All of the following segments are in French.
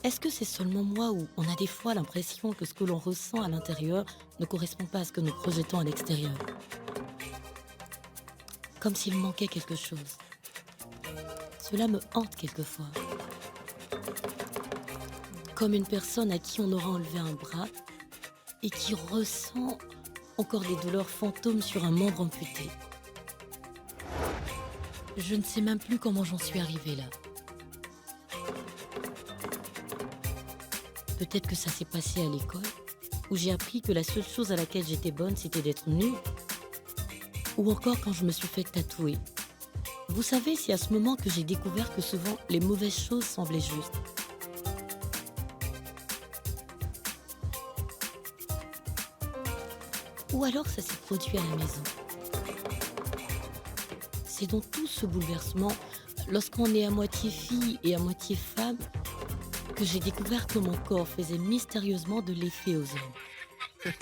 Est-ce que c'est seulement moi ou on a des fois l'impression que ce que l'on ressent à l'intérieur ne correspond pas à ce que nous projetons à l'extérieur? Comme s'il manquait quelque chose. Cela me hante quelquefois. Comme une personne à qui on aura enlevé un bras et qui ressent encore des douleurs fantômes sur un membre amputé. Je ne sais même plus comment j'en suis arrivée là. Peut-être que ça s'est passé à l'école, où j'ai appris que la seule chose à laquelle j'étais bonne, c'était d'être nulle. Ou encore quand je me suis fait tatouer. Vous savez, c'est à ce moment que j'ai découvert que souvent, les mauvaises choses semblaient justes. Ou alors ça s'est produit à la maison. C'est dans tout ce bouleversement, lorsqu'on est à moitié fille et à moitié femme, que j'ai découvert que mon corps faisait mystérieusement de l'effet aux hommes.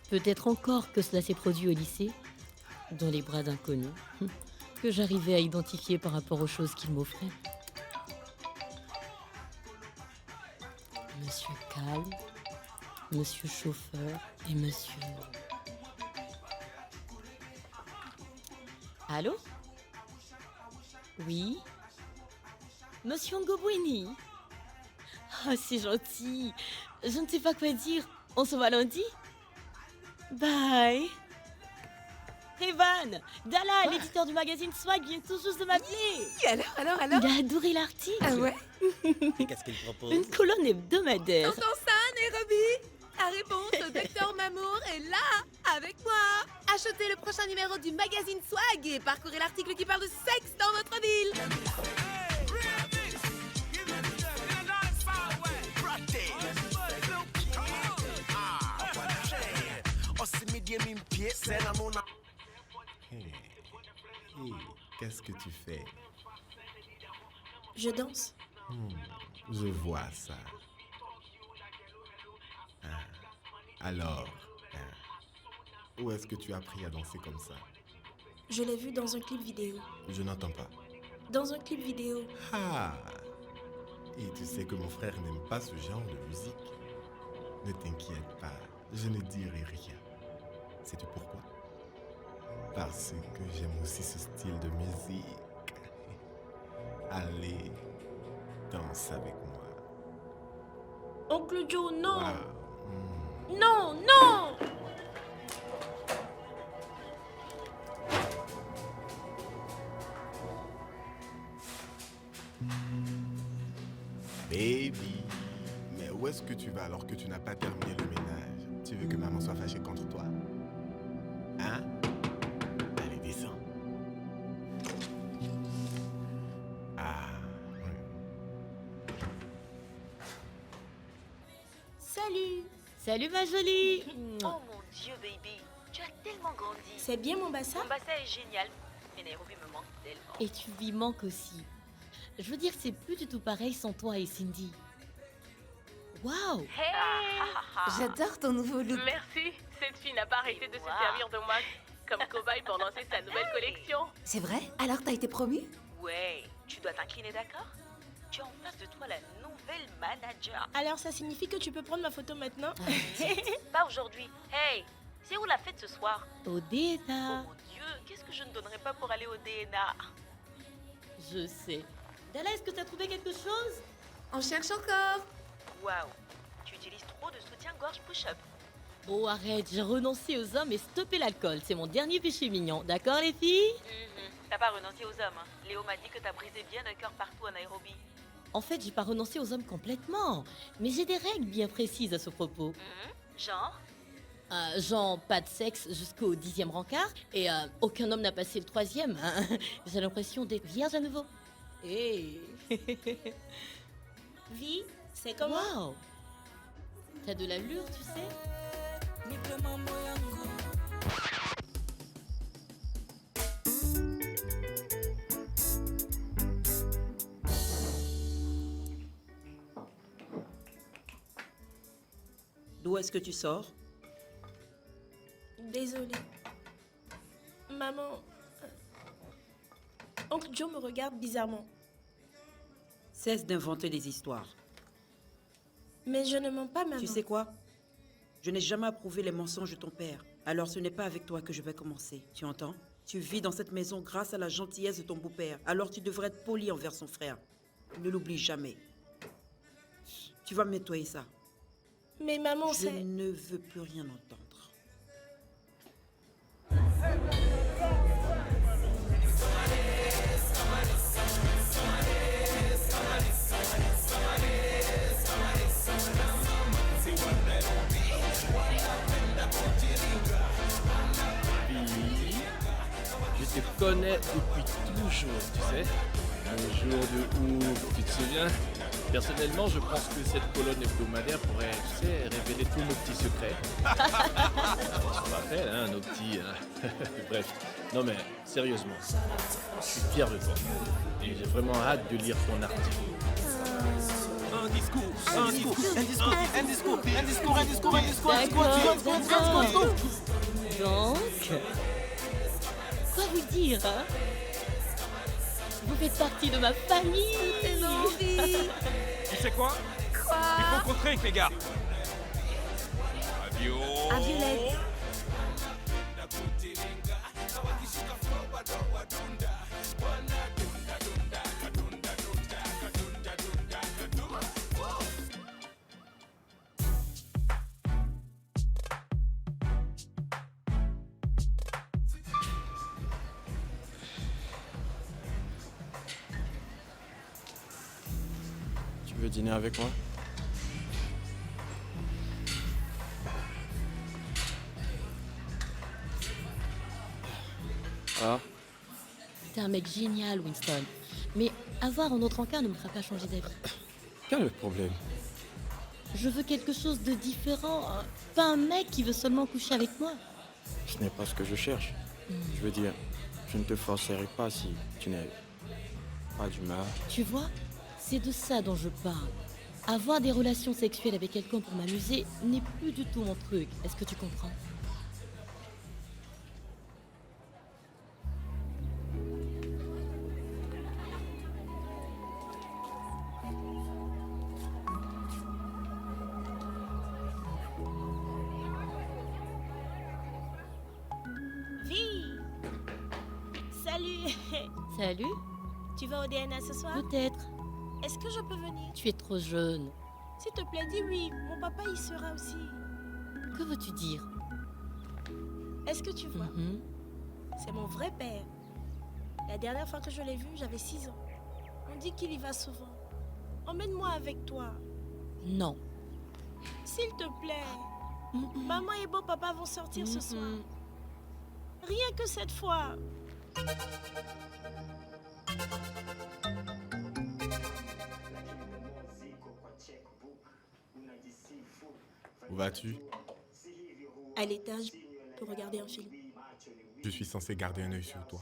Peut-être encore que cela s'est produit au lycée, dans les bras d'inconnus, que j'arrivais à identifier par rapport aux choses qu'il m'offrait. Monsieur calme, monsieur chauffeur et monsieur... Allô? Oui? Monsieur Ngobwini? Oh, c'est gentil. Je ne sais pas quoi dire. On se voit lundi? Bye. Evan, Dala, l'éditeur du magazine Swag, vient tout juste de m'appeler. Alors Il a adoré l'article. Ah ouais? Qu'est-ce qu'il propose? Une colonne hebdomadaire. T'entends ça, Nairobi? La réponse au docteur Mamour est là, avec moi. Achetez le prochain numéro du magazine Swag et parcourez l'article qui parle de sexe dans votre ville. Hey, qu'est-ce que tu fais? Je danse. Je vois ça. Ah, alors, où est-ce que tu as appris à danser comme ça? Je l'ai vu dans un clip vidéo. Je n'entends pas. Dans un clip vidéo. Ah! Et tu sais que mon frère n'aime pas ce genre de musique. Ne t'inquiète pas, je ne dirai rien. Sais-tu pourquoi? Parce que j'aime aussi ce style de musique. Allez, danse avec moi. Oncle Joe, non! Wow. Non, non! Baby, mais où est-ce que tu vas alors que tu n'as pas terminé le ménage? Tu veux que maman soit fâchée contre toi? Hein? Allez, descends. Ah, Salut! Salut ma jolie. Oh mon Dieu, baby, tu as tellement grandi. C'est bien mon bassin? Mon bassin est génial, mais Nairobi me manque tellement. Et tu lui manques aussi. Je veux dire, c'est plus du tout pareil sans toi et Cindy. Waouh! Hey! J'adore ton nouveau look. Merci, cette fille n'a pas arrêté de se Wow. servir de moi comme cobaye pour lancer sa nouvelle collection. C'est vrai? Alors t'as été promue? Ouais, tu dois t'incliner, d'accord? Tu as en face de toi la nouvelle manager. Alors ça signifie que tu peux prendre ma photo maintenant? Pas aujourd'hui. Hey, c'est où la fête ce soir? Oh Odetta. mon Dieu, qu'est-ce que je ne donnerais pas pour aller au DNA? Je sais. Dala, est-ce que tu as trouvé quelque chose? On cherche encore. Waouh, tu utilises trop de soutien-gorge push-up. Oh, arrête, j'ai renoncé aux hommes et stoppé l'alcool. C'est mon dernier péché mignon. D'accord, les filles? T'as pas renoncé aux hommes, hein. Léo m'a dit que t'as brisé bien un cœur partout à Nairobi. En fait, j'ai pas renoncé aux hommes complètement. Mais j'ai des règles bien précises à ce propos. Genre? Genre, pas de sexe jusqu'au 10e rencard. Et aucun homme n'a passé le 3e. Hein. J'ai l'impression d'être vierge à nouveau. Hey. Vie, c'est comment? Waouh! T'as de l'allure, tu sais? D'où est-ce que tu sors? Désolée. Maman... Oncle Joe me regarde bizarrement. Cesse d'inventer des histoires. Mais je ne mens pas, maman. Tu sais quoi? Je n'ai jamais approuvé les mensonges de ton père. Alors ce n'est pas avec toi que je vais commencer. Tu entends? Tu vis dans cette maison grâce à la gentillesse de ton beau-père. Alors tu devrais être poli envers son frère. Ne l'oublie jamais. Tu vas me nettoyer ça. Mais maman, Je c'est... ne veux plus rien entendre. Je te connais depuis toujours, tu sais. Un jour de ouf, tu te souviens? Personnellement, je pense que cette colonne hebdomadaire pourrait, tu sais, révéler tous nos petits secrets. Tu te rappelles, hein, nos petits... hein. Bref, non mais, sérieusement, je suis fier de toi. Et j'ai vraiment hâte de lire ton article. Un discours, un discours, un discours, un discours, un discours, un discours, un discours, un discours, D'accord. Donc, quoi vous dire, hein? Vous faites partie de ma famille. Tes envies. Tu sais quoi? Quoi? Il faut contrer avec les gars. À Violette. Tu veux dîner avec moi? Ah, T'es un mec génial, Winston. Mais avoir un autre encart ne me fera pas changer d'avis. quel est le problème? Je veux quelque chose de différent. Hein. Pas un mec qui veut seulement coucher avec moi. Ce n'est pas ce que je cherche. Je veux dire, je ne te forcerai pas si tu n'es pas d'humeur. Tu vois, c'est de ça dont je parle. Avoir des relations sexuelles avec quelqu'un pour m'amuser n'est plus du tout mon truc. Est-ce que tu comprends? Vie. Salut. Salut? Tu vas au DNA ce soir? Peut-être. Est-ce que je peux venir? Tu es trop jeune. S'il te plaît, dis oui. Mon papa y sera aussi. Que veux-tu dire? Est-ce que tu vois? Mhm. C'est mon vrai père. La dernière fois que je l'ai vu, j'avais 6 ans. On dit qu'il y va souvent. Emmène-moi avec toi. Non. S'il te plaît. Maman et bon papa vont sortir ce soir. Rien que cette fois. Où vas-tu? À l'étage, pour regarder un film. Je suis censé garder un œil sur toi.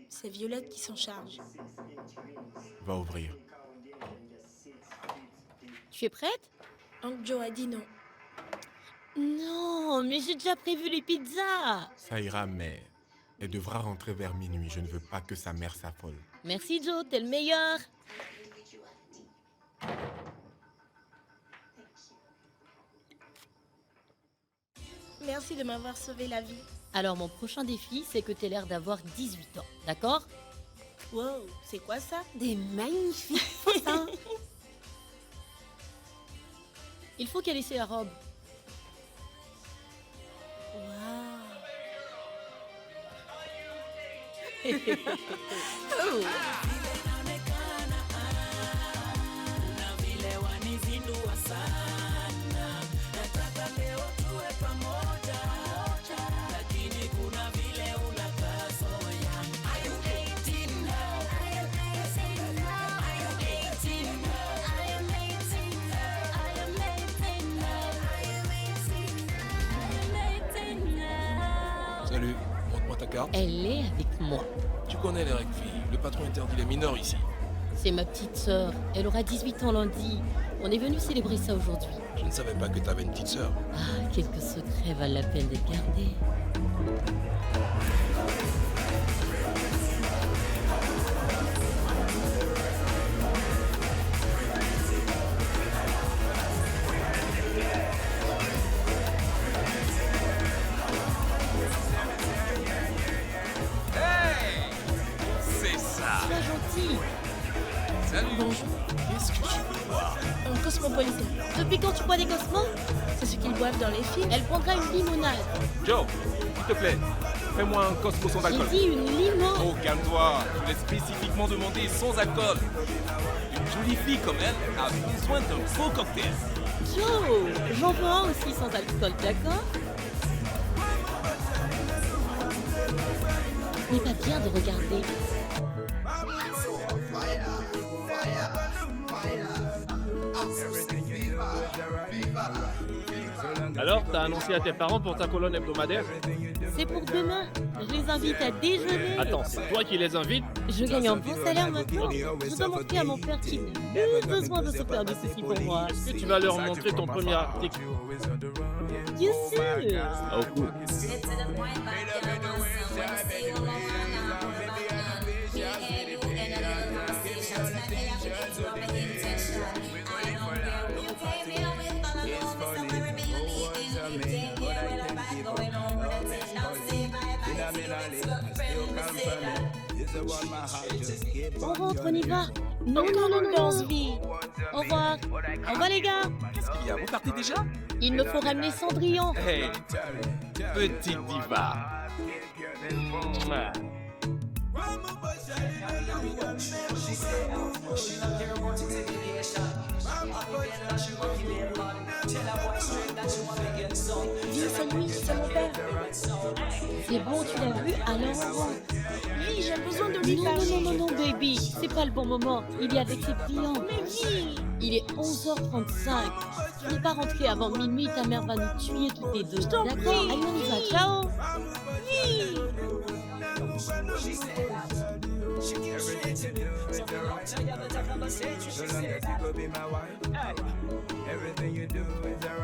C'est Violette qui s'en charge. Va ouvrir. Tu es prête? Oncle Joe a dit non. Non, mais j'ai déjà prévu les pizzas. Ça ira, mais elle devra rentrer vers minuit. Je ne veux pas que sa mère s'affole. Merci Joe, t'es le meilleur. Merci de m'avoir sauvé la vie. Alors mon prochain défi, c'est que t'aies l'air d'avoir 18 ans, d'accord? Wow, c'est quoi ça? Des magnifiques faussins. Il faut qu'elle essaie la robe. Wow. Salut, montre-moi ta carte. Elle est avec moi. Tu connais les règles, fille. Le patron interdit les mineurs ici. C'est ma petite sœur. Elle aura 18 ans lundi. On est venu célébrer ça aujourd'hui. Je ne savais pas que t'avais une petite sœur. Ah, quelques secrets valent la peine d'être gardés. C'est ça. Sois gentil. Salut. Bonjour. Qu'est-ce que tu veux boire? Un cosmopolitain. Depuis quand tu bois des cosmos? C'est ce qu'ils boivent dans les films. Elle prendra une limonade. Joe, s'il te plaît, fais-moi un Cosmo sans J'ai alcool. dit une limo. Oh, calme-toi. Je l'ai spécifiquement demandé sans alcool. Une jolie fille comme elle a besoin d'un beau cocktail. Joe, j'en veux un aussi sans alcool, d'accord? Ce n'est pas bien de regarder. Alors, t'as annoncé à tes parents pour ta colonne hebdomadaire? C'est pour demain. Je les invite à déjeuner. Attends, c'est toi qui les invites? Je gagne un bon salaire maintenant. Je dois montrer à mon père qu'il n'a plus besoin de se faire de soucis pour moi. Est-ce que tu vas leur montrer ton premier article? Bien sûr. Oh, cool. On rentre, on y va. Non, non, non, non, non. Au revoir. Au revoir les gars. Qu'est-ce qu'il y a? Vous partez déjà? Il me faut ramener Cendrillon. Hey, petite diva. Mouah. Oui, c'est lui, c'est mon père. C'est bon, tu l'as vu? Alors au revoir. Oui, j'ai besoin de lui Non, parler. non, non, non, non, baby. C'est pas le bon moment. Il est avec ses clients. Mais oui. Il est 11h35. Tu n'es pas rentré avant minuit. Ta mère va nous tuer toutes les deux. t'en D'accord? prie. Allez, on y va. Ciao. Oui.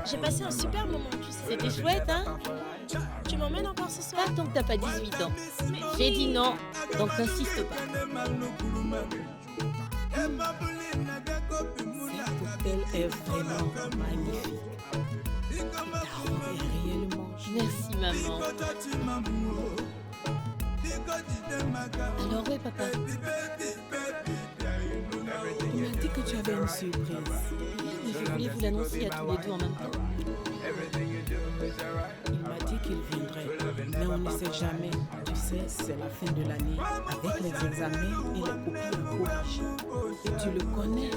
J'ai passé un super moment, tu sais. C'était chouette, hein? Tu m'emmènes encore ce soir? Pas tant que t'as pas 18 ans. J'ai dit non, donc n'insiste pas. Cet hôtel est vraiment magnifique. Ta robe est réellement Merci, maman. Alors, ouais, papa. Il m'a dit que tu avais une surprise. Oui, je voulais vous l'annoncer à tous les deux en même temps. Il m'a dit qu'il viendrait, mais on ne sait jamais. Tu sais, c'est la fin de l'année, avec les examens et les copies à corriger. Et tu le connais.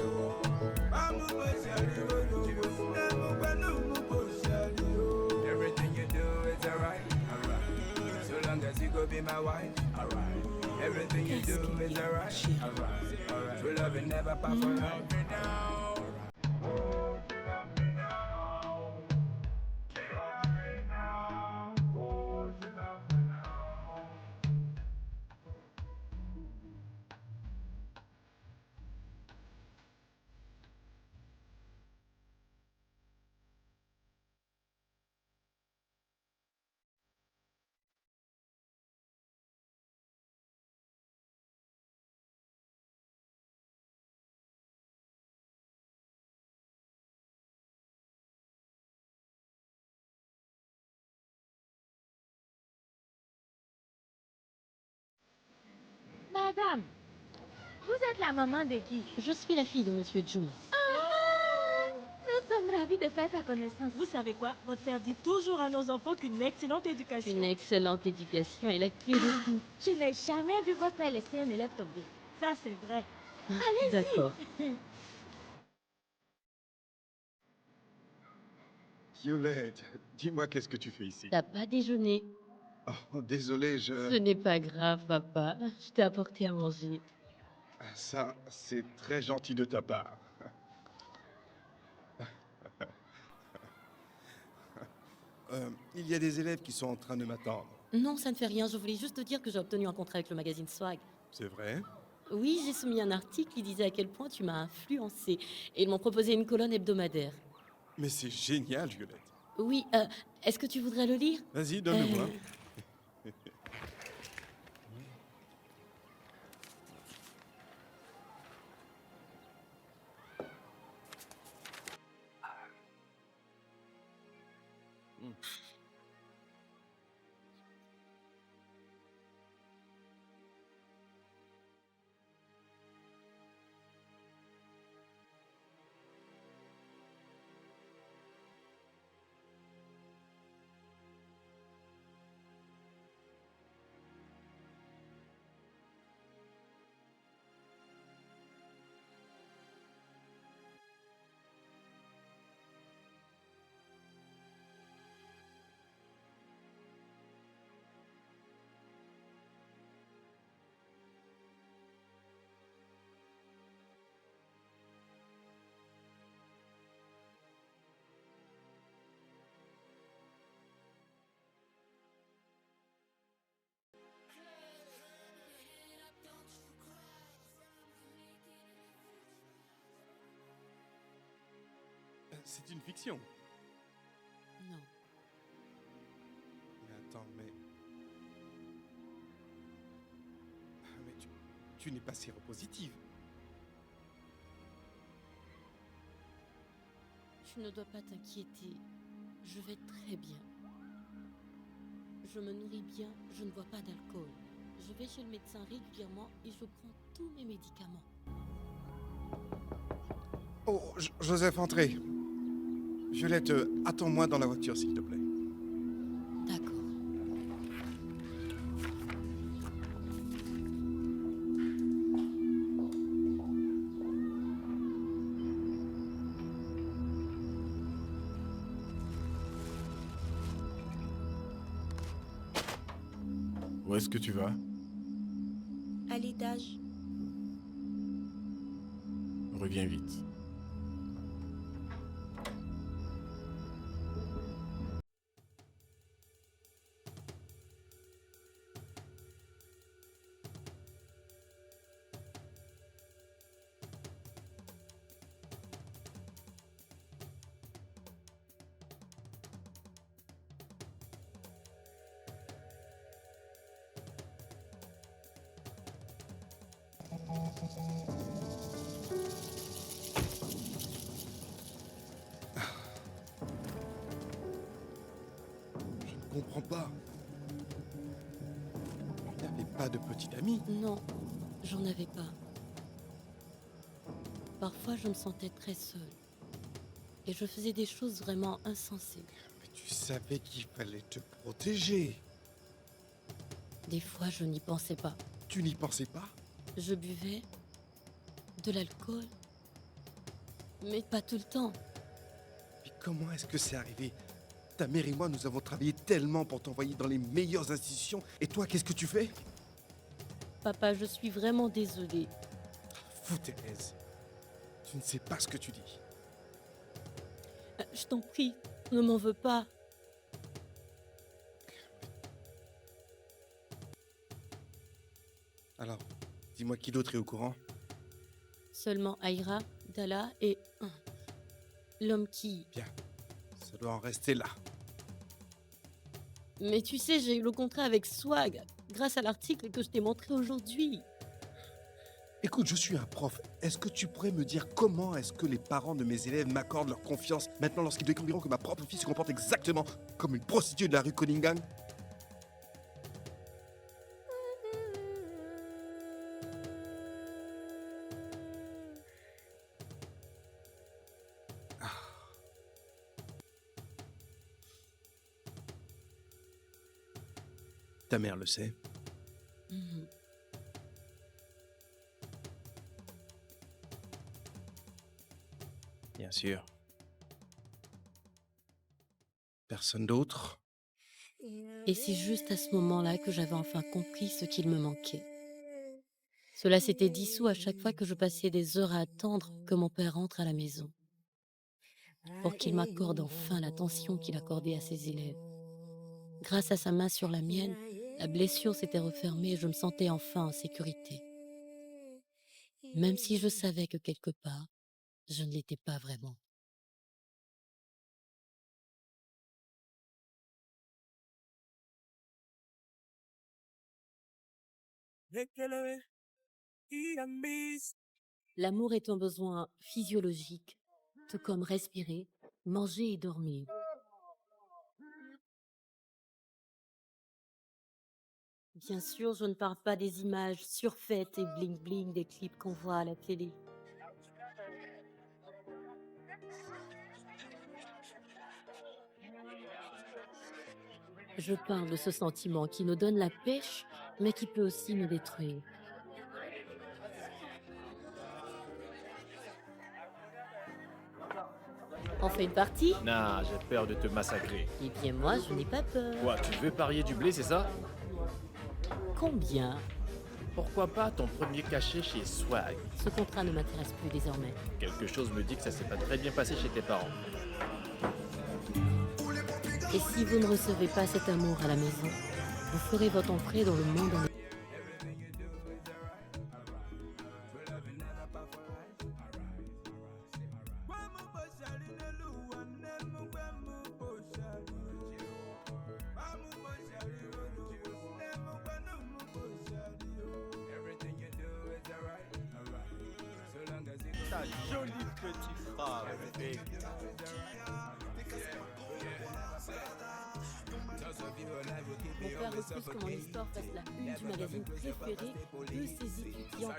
Qu'est-ce qu'il y a, chérie? Madame, vous êtes la maman de qui? Je suis la fille de Monsieur June. Nous sommes ravis de faire sa connaissance. Vous savez quoi? Votre père dit toujours à nos enfants qu'une excellente éducation. Une excellente éducation est la clé de tout. Je n'ai jamais vu votre père laisser un élève tomber. Ça, c'est vrai. Allez-y. D'accord. Violette, dis-moi qu'est-ce que tu fais ici? T'as pas déjeuné. Oh, désolé, Ce n'est pas grave, papa. Je t'ai apporté à manger. Ça, c'est très gentil de ta part. Il y a des élèves qui sont en train de m'attendre. Non, ça ne fait rien. Je voulais juste te dire que j'ai obtenu un contrat avec le magazine Swag. C'est vrai? Oui, j'ai soumis un article qui disait à quel point tu m'as influencé. Et ils m'ont proposé une colonne hebdomadaire. Mais c'est génial, Violette. Oui, est-ce que tu voudrais le lire? Vas-y, donne-le-moi. C'est une fiction. Non. Mais attends, mais... Mais tu n'es pas séropositive. Tu ne dois pas t'inquiéter. Je vais très bien. Je me nourris bien, je ne bois pas d'alcool. Je vais chez le médecin régulièrement et je prends tous mes médicaments. Oh, Joseph, entrez. Violette, attends-moi dans la voiture, s'il te plaît. D'accord. Où est-ce que tu vas? À l'étage. Reviens vite. Je ne comprends pas. Tu n'avais pas de petite amie? Non, j'en avais pas. Parfois, je me sentais très seule. Et je faisais des choses vraiment insensées. Mais tu savais qu'il fallait te protéger. Des fois, je n'y pensais pas. Tu n'y pensais pas? Je buvais de l'alcool, mais pas tout le temps. Mais comment est-ce que c'est arrivé? Ta mère et moi, nous avons travaillé tellement pour t'envoyer dans les meilleures institutions. Et toi, qu'est-ce que tu fais? Papa, je suis vraiment désolée. Foutaise. Tu ne sais pas ce que tu dis. Je t'en prie, ne m'en veux pas. Alors, dis-moi qui d'autre est au courant? Seulement Aïra, Dalla et l'homme qui... Bien, ça doit en rester là. Mais tu sais, j'ai eu le contrat avec Swag, grâce à l'article que je t'ai montré aujourd'hui. Écoute, je suis un prof. Est-ce que tu pourrais me dire comment est-ce que les parents de mes élèves m'accordent leur confiance maintenant lorsqu'ils découvriront que ma propre fille se comporte exactement comme une prostituée de la rue Cunningham? Ta mère le sait. Mhm. Bien sûr. Personne d'autre? Et c'est juste à ce moment-là que j'avais enfin compris ce qu'il me manquait. Cela s'était dissous à chaque fois que je passais des heures à attendre que mon père rentre à la maison, pour qu'il m'accorde enfin l'attention qu'il accordait à ses élèves. Grâce à sa main sur la mienne, la blessure s'était refermée et je me sentais enfin en sécurité. même si je savais que quelque part, je ne l'étais pas vraiment. L'amour est un besoin physiologique, tout comme respirer, manger et dormir. Bien sûr, je ne parle pas des images surfaites et bling-bling des clips qu'on voit à la télé. Je parle de ce sentiment qui nous donne la pêche, mais qui peut aussi nous détruire. On fait une partie? Nah, j'ai peur de te massacrer. Eh bien moi, je n'ai pas peur. Quoi, tu veux parier du blé, c'est ça? Combien? Pourquoi pas ton premier cachet chez Swag? Ce contrat ne m'intéresse plus désormais. Quelque chose me dit que ça s'est pas très bien passé chez tes parents. Et si vous ne recevez pas cet amour à la maison, vous ferez votre entrée dans le monde en... Ta jolie petite phrase. Mon père refuse que mon histoire fasse la une du magazine préféré de ses étudiants.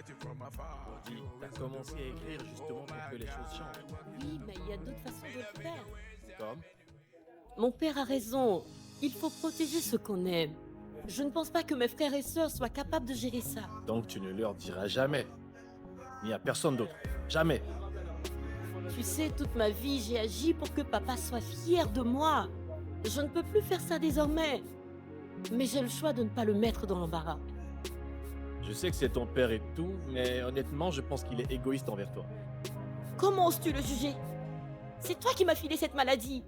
Dis, t'as commencé à écrire justement pour que les choses changent. Oui, mais il y a d'autres façons de le faire. Comme? Mon père a raison. Il faut protéger ce qu'on aime. Je ne pense pas que mes frères et sœurs soient capables de gérer ça. Donc tu ne leur diras jamais. Ni à personne d'autre. Jamais. Tu sais, toute ma vie, j'ai agi pour que papa soit fier de moi. Je ne peux plus faire ça désormais. Mais j'ai le choix de ne pas le mettre dans l'embarras. Je sais que c'est ton père et tout, mais honnêtement, je pense qu'il est égoïste envers toi. Comment oses-tu le juger? C'est toi qui m'as filé cette maladie.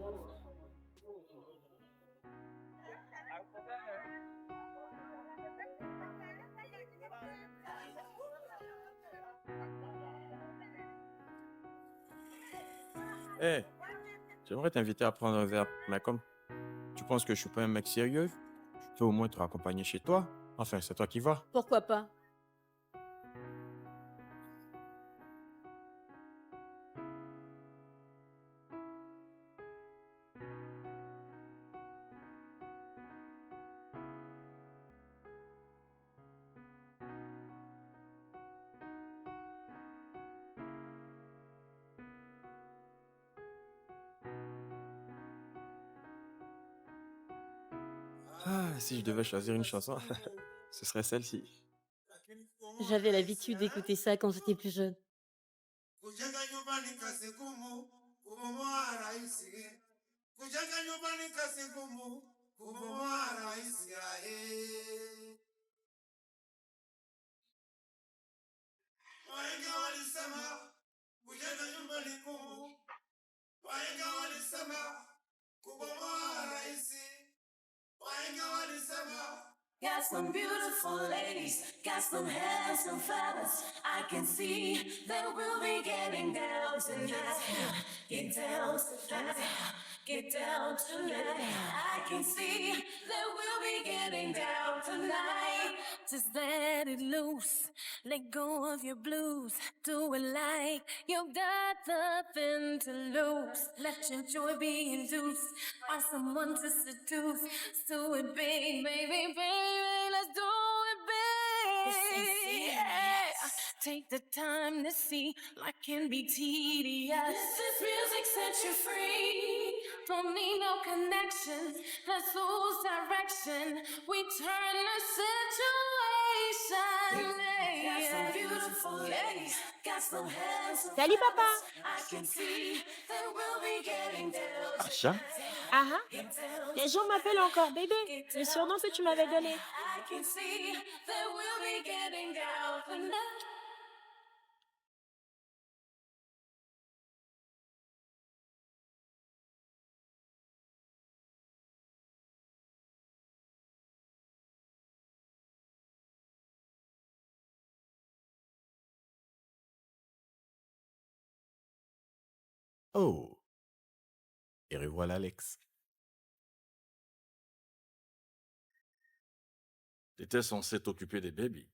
Hé, j'aimerais t'inviter à prendre un verre, mais comme tu penses que je suis pas un mec sérieux, je peux au moins te raccompagner chez toi. Enfin, c'est toi qui vas. Pourquoi pas? Ah, si je devais choisir une chanson, ce serait celle-ci. J'avais l'habitude d'écouter ça quand j'étais plus jeune. Kujenga nyumbani kazi ngumu, kubomoa rahisi. Kujenga nyumbani kazi ngumu, kubomoa rahisi. Wahenga walisema kujenga nyumbani ngumu. Wahenga walisema kubomoa rahisi. Wahenga walisema. Got some beautiful ladies, got some handsome fellas. I can see that we'll be getting down tonight. Get down tonight. Get down tonight. I can see that we'll be getting down tonight. Just let it loose. Let go of your blues. Do it like you've got nothing to lose. Let your joy be induced. Find someone to seduce. Do it big, baby, baby. Let's do it big. Yeah. Take the time to see life can be tedious. This music sets you free. Don't need no connection. Let's lose direction. We turn the situation. Got some beautiful ladies. Got some handsome. Salut papa. I can see that we'll be getting down. Acha? Ah ah. Les gens m'appellent encore bébé. Le surnom que tu m'avais donné. I can see that we'll be getting down tonight. Oh, et revoilà Alex. T'étais censé t'occuper des bébés.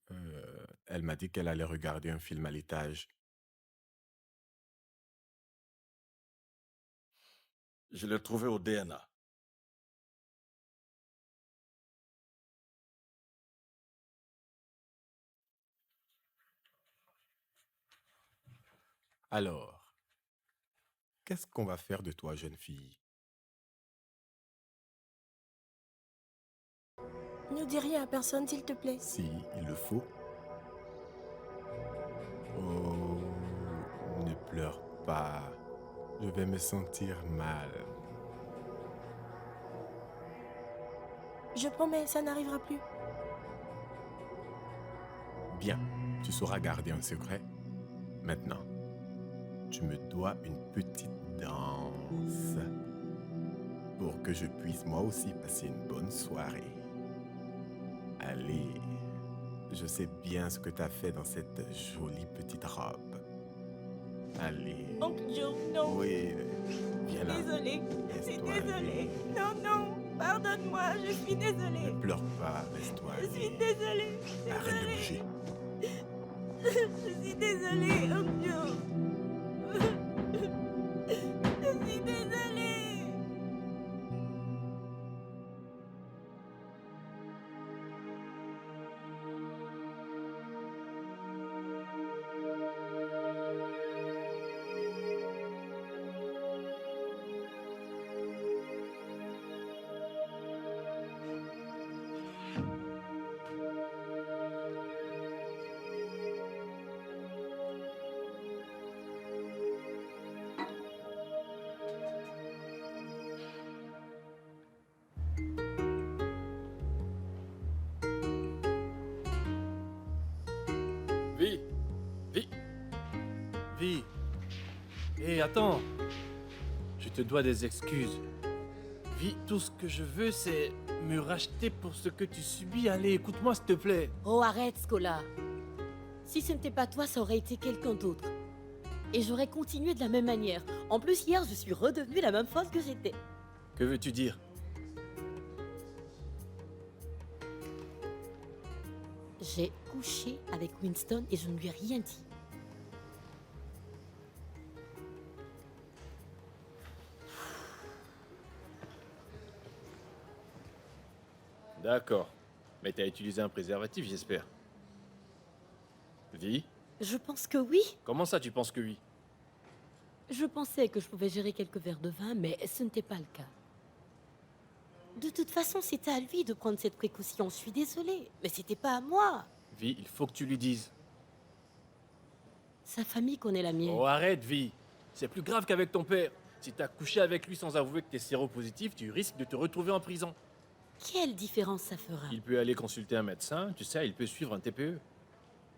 Elle m'a dit qu'elle allait regarder un film à l'étage. Je l'ai trouvé au DNA. Alors, qu'est-ce qu'on va faire de toi, jeune fille? Ne dis rien à personne, s'il te plaît. Si, il le faut. Oh, ne pleure pas. Je vais me sentir mal. Je promets, ça n'arrivera plus. Bien, tu sauras garder un secret. Maintenant, tu me dois une petite danse pour que je puisse moi aussi passer une bonne soirée. Allez, je sais bien ce que tu as fait dans cette jolie petite robe. Allez. Oncle Joe, non. Oui, viens là. Désolée, je suis Laisse-toi désolée. aller. Non, non, pardonne-moi, je suis désolée. Ne pleure pas, laisse-toi Je suis aller. désolée. Arrête de bouger. Je suis désolée, Oncle Joe. Je suis désolée. Vi! Vi! Vi! Hé, attends! Je te dois des excuses. Vi, tout ce que je veux, c'est me racheter pour ce que tu subis. Allez, écoute-moi, s'il te plaît. Oh, arrête, Scola. Si ce n'était pas toi, ça aurait été quelqu'un d'autre. Et j'aurais continué de la même manière. En plus, hier, je suis redevenue la même folle que j'étais. Que veux-tu dire? J'ai couché avec Winston et je ne lui ai rien dit. D'accord. Mais t'as utilisé un préservatif, j'espère. Vi? Je pense que oui. Comment ça, tu penses que oui? Je pensais que je pouvais gérer quelques verres de vin, mais ce n'était pas le cas. De toute façon, c'était à lui de prendre cette précaution. Je suis désolée, mais c'était pas à moi. Vi, il faut que tu lui dises. Sa famille connaît la mienne. Oh, arrête, Vi. C'est plus grave qu'avec ton père. Si t'as couché avec lui sans avouer que t'es séropositif, tu risques de te retrouver en prison. Quelle différence ça fera? Il peut aller consulter un médecin, tu sais, il peut suivre un TPE.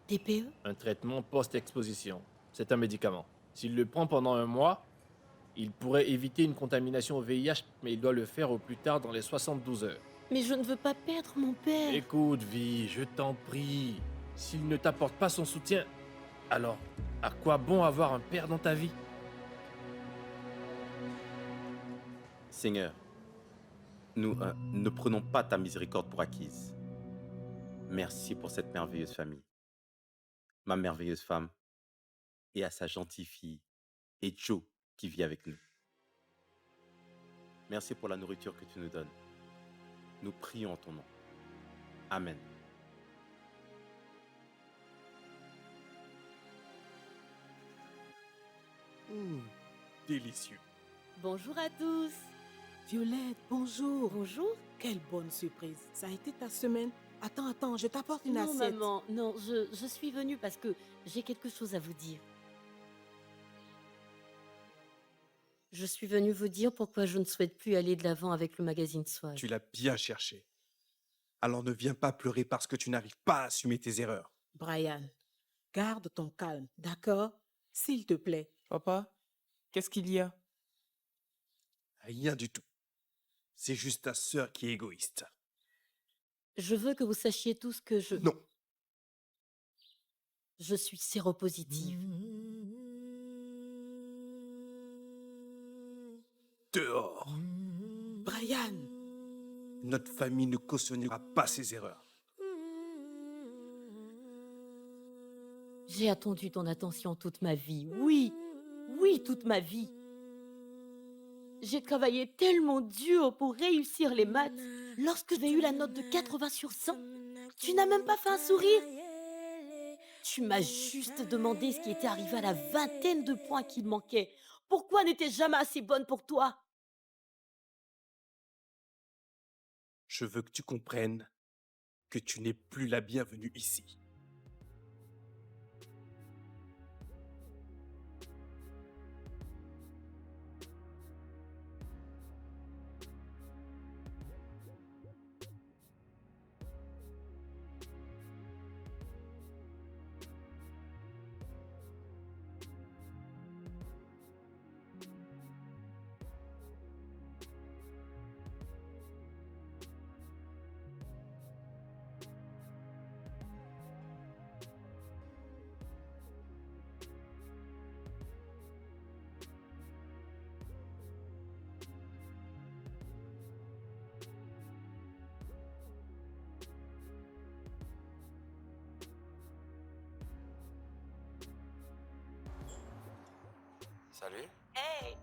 TPE? Un traitement post-exposition. C'est un médicament. S'il le prend pendant un mois, il pourrait éviter une contamination au VIH, mais il doit le faire au plus tard dans les 72 heures. Mais je ne veux pas perdre mon père. Écoute, Vi, je t'en prie. S'il ne t'apporte pas son soutien, alors à quoi bon avoir un père dans ta vie? Seigneur, nous ne prenons pas ta miséricorde pour acquise. Merci pour cette merveilleuse famille, ma merveilleuse femme, et à sa gentille fille, et Joe qui vit avec nous. Merci pour la nourriture que tu nous donnes. Nous prions en ton nom. Amen. Délicieux. Bonjour à tous. Violette, bonjour. Bonjour. Quelle bonne surprise. Ça a été ta semaine. Attends, je t'apporte une Non, assiette. maman, non, je suis venue parce que j'ai quelque chose à vous dire. Je suis venue vous dire pourquoi je ne souhaite plus aller de l'avant avec le magazine Swag. Tu l'as bien cherché. Alors ne viens pas pleurer parce que tu n'arrives pas à assumer tes erreurs. Brian, garde ton calme, d'accord? S'il te plaît. Papa, qu'est-ce qu'il y a? Rien du tout. C'est juste ta sœur qui est égoïste. Je veux que vous sachiez tous que je... Non. Je suis séropositive. dehors. Brian, Notre famille ne cautionnera pas ces erreurs. J'ai attendu ton attention toute ma vie. Oui, oui, toute ma vie. J'ai travaillé tellement dur pour réussir les maths. Lorsque j'ai eu la note de 80 sur 100, tu n'as même pas fait un sourire. Tu m'as juste demandé ce qui était arrivé à la vingtaine de points qu'il manquait. Pourquoi n'étais-je jamais assez bonne pour toi? Je veux que tu comprennes que tu n'es plus la bienvenue ici. Salut, Hey,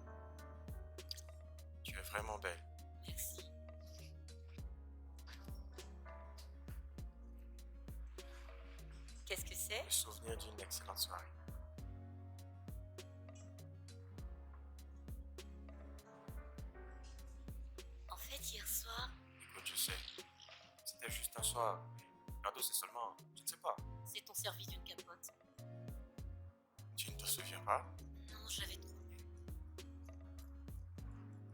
tu es vraiment belle. merci. Qu'est-ce que c'est? Le souvenir d'une excellente soirée. En fait, hier soir, Écoute, je sais, c'était juste un soir. Cadeau, c'est seulement, je ne sais pas. c'est ton servi d'une capote. Tu ne te souviens pas? Non, je l'avais trop bu.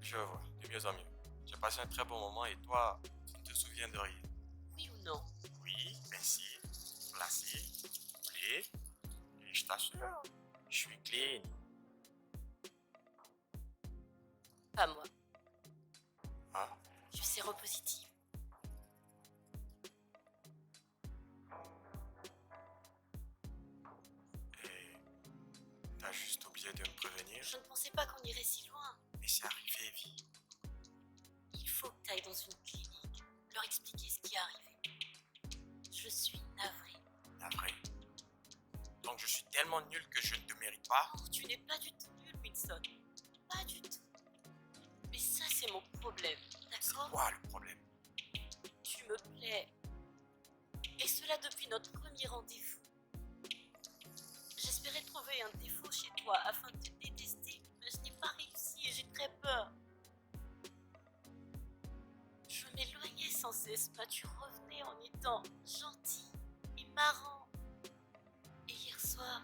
Je vois, de mieux en mieux. J'ai passé un très bon moment et toi, tu ne te souviens de rien. Oui ou non? Oui, merci, placé, oublié. Et je t'assure, je suis clean. Pas moi. Ah, Je suis séropositive. et t'as juste oublié de me prévenir. Je ne pensais pas qu'on irait si loin. Mais c'est arrivé, vie. Il faut que tu ailles dans une clinique, leur expliquer ce qui est arrivé. Je suis navrée. Après. Donc je suis tellement nul que je ne te mérite pas. Oh, tu n'es pas du tout nul, Wilson. Pas du tout. Mais ça, c'est mon problème, d'accord? Quoi le problème? Tu me plais. Et cela depuis notre premier rendez-vous. J'espérais trouver un défaut chez toi afin de te détester, mais je n'ai pas réussi et j'ai très peur. Je m'éloignais sans cesse, mais tu revenais en étant gentil et marrant. Et hier soir,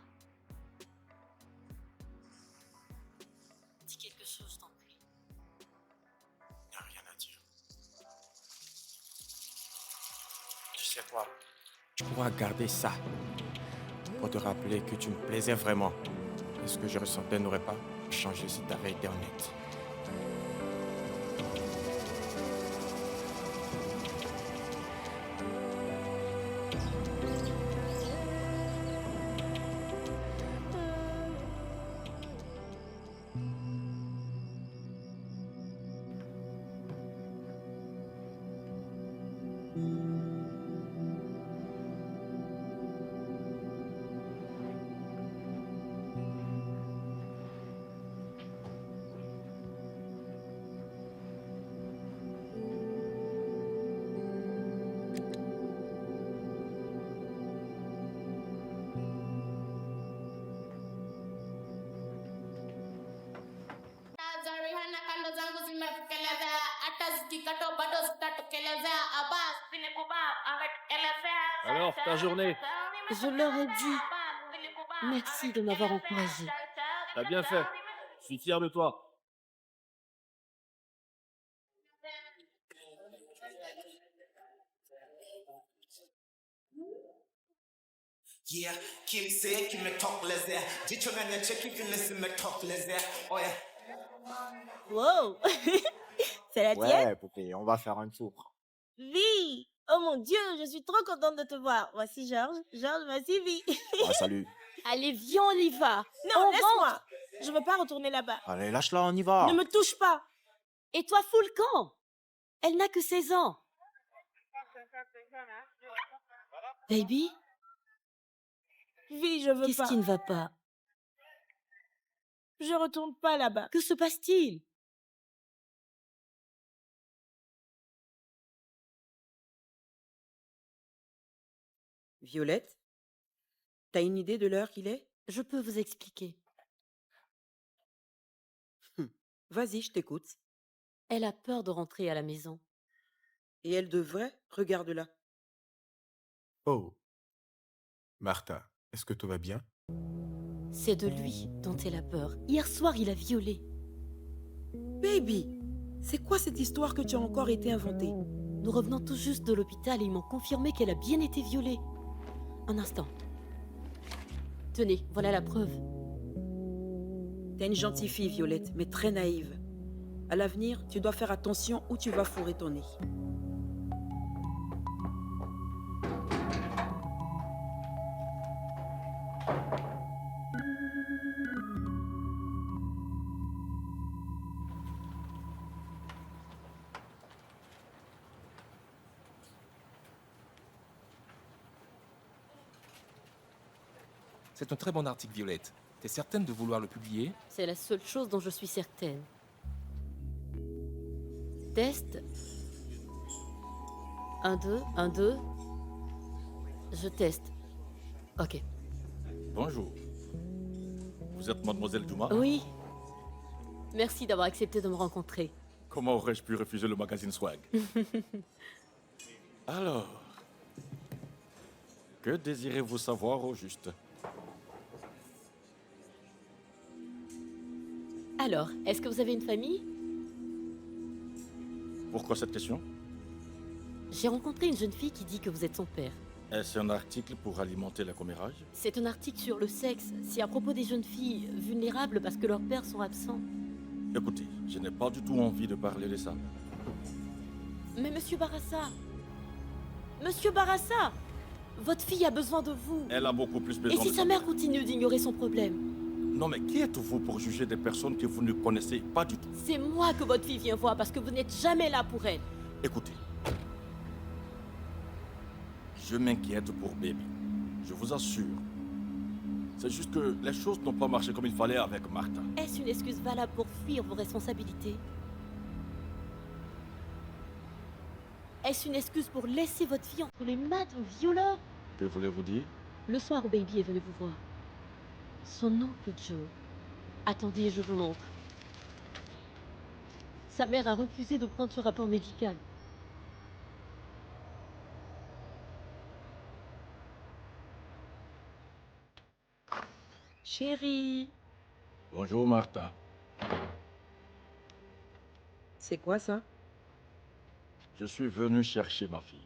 dis quelque chose, je t'en prie. Il n'y a rien à dire. Tu sais quoi? Tu pourras garder ça pour te rappeler que tu me plaisais vraiment. Et ce que je ressentais n'aurait pas changé si tu avais été honnête. Zarihana kando zangu zimekelezea, hata zikikato bado zitatokelezea. Abbas, zilikubali, ameelezea. Alors, ta journée? Je leur ai dit. Merci de m'avoir encouragée. T'as bien fait. Je suis fier de toi. Yeah, kimse kimetokelezea, jicho naniacheki vile zimetokelezea. Oh yeah. Wow. C'est la tienne? Ouais, poupée, on va faire un tour. Vi! Oh mon Dieu, je suis trop contente de te voir. Voici Georges. Georges, voici Vi. Ah, salut. Allez, viens, on y va. Non, On laisse-moi. rentre. Je veux pas retourner là-bas. Allez, lâche-la, on y va. Ne me touche pas. Et toi, fous le camp. Elle n'a que 16 ans. Baby, Oui, je veux qu'est-ce pas. qui ne va pas? Je retourne pas là-bas. Que se passe-t-il? Violette, t'as une idée de l'heure qu'il est? Je peux vous expliquer. Vas-y, je t'écoute. Elle a peur de rentrer à la maison. Et elle devrait, regarde-la. Oh. Martha, est-ce que tout va bien? C'est de lui dont elle a peur. Hier soir, il a violé. Baby, c'est quoi cette histoire que tu as encore été inventée? Nous revenons tout juste de l'hôpital et ils m'ont confirmé qu'elle a bien été violée. Un instant. Tenez, voilà la preuve. T'es une gentille fille, Violette, mais très naïve. À l'avenir, tu dois faire attention où tu vas fourrer ton nez. C'est un très bon article, Violette. T'es certaine de vouloir le publier? C'est la seule chose dont je suis certaine. Test. 1, 2, 1, 2. Je teste. Ok. Bonjour. Vous êtes mademoiselle Dumas? Oui. Merci d'avoir accepté de me rencontrer. Comment aurais-je pu refuser le magazine Swag? Alors, que désirez-vous savoir au juste? Alors, est-ce que vous avez une famille? Pourquoi cette question? J'ai rencontré une jeune fille qui dit que vous êtes son père. Est-ce un article pour alimenter la commérage? C'est un article sur le sexe. C'est à propos des jeunes filles vulnérables parce que leurs pères sont absents. Écoutez, je n'ai pas du tout envie de parler de ça. Mais monsieur Barassa, Monsieur Barassa, votre fille a besoin de vous. Elle a beaucoup plus besoin Et de si ça. sa mère continue d'ignorer son problème? Non mais qui êtes-vous pour juger des personnes que vous ne connaissez pas du tout? C'est moi que votre fille vient voir parce que vous n'êtes jamais là pour elle. Écoutez, je m'inquiète pour Baby. Je vous assure. C'est juste que les choses n'ont pas marché comme il fallait avec Martha. Est-ce une excuse valable pour fuir vos responsabilités? Est-ce une excuse pour laisser votre fille entre les mains d'un violeur? Que voulez-vous dire? Le soir où Baby est venu vous voir, son oncle Joe. Attendez, je vous montre. Sa mère a refusé de prendre ce rapport médical. Chérie. Bonjour Martha. C'est quoi ça? Je suis venu chercher ma fille.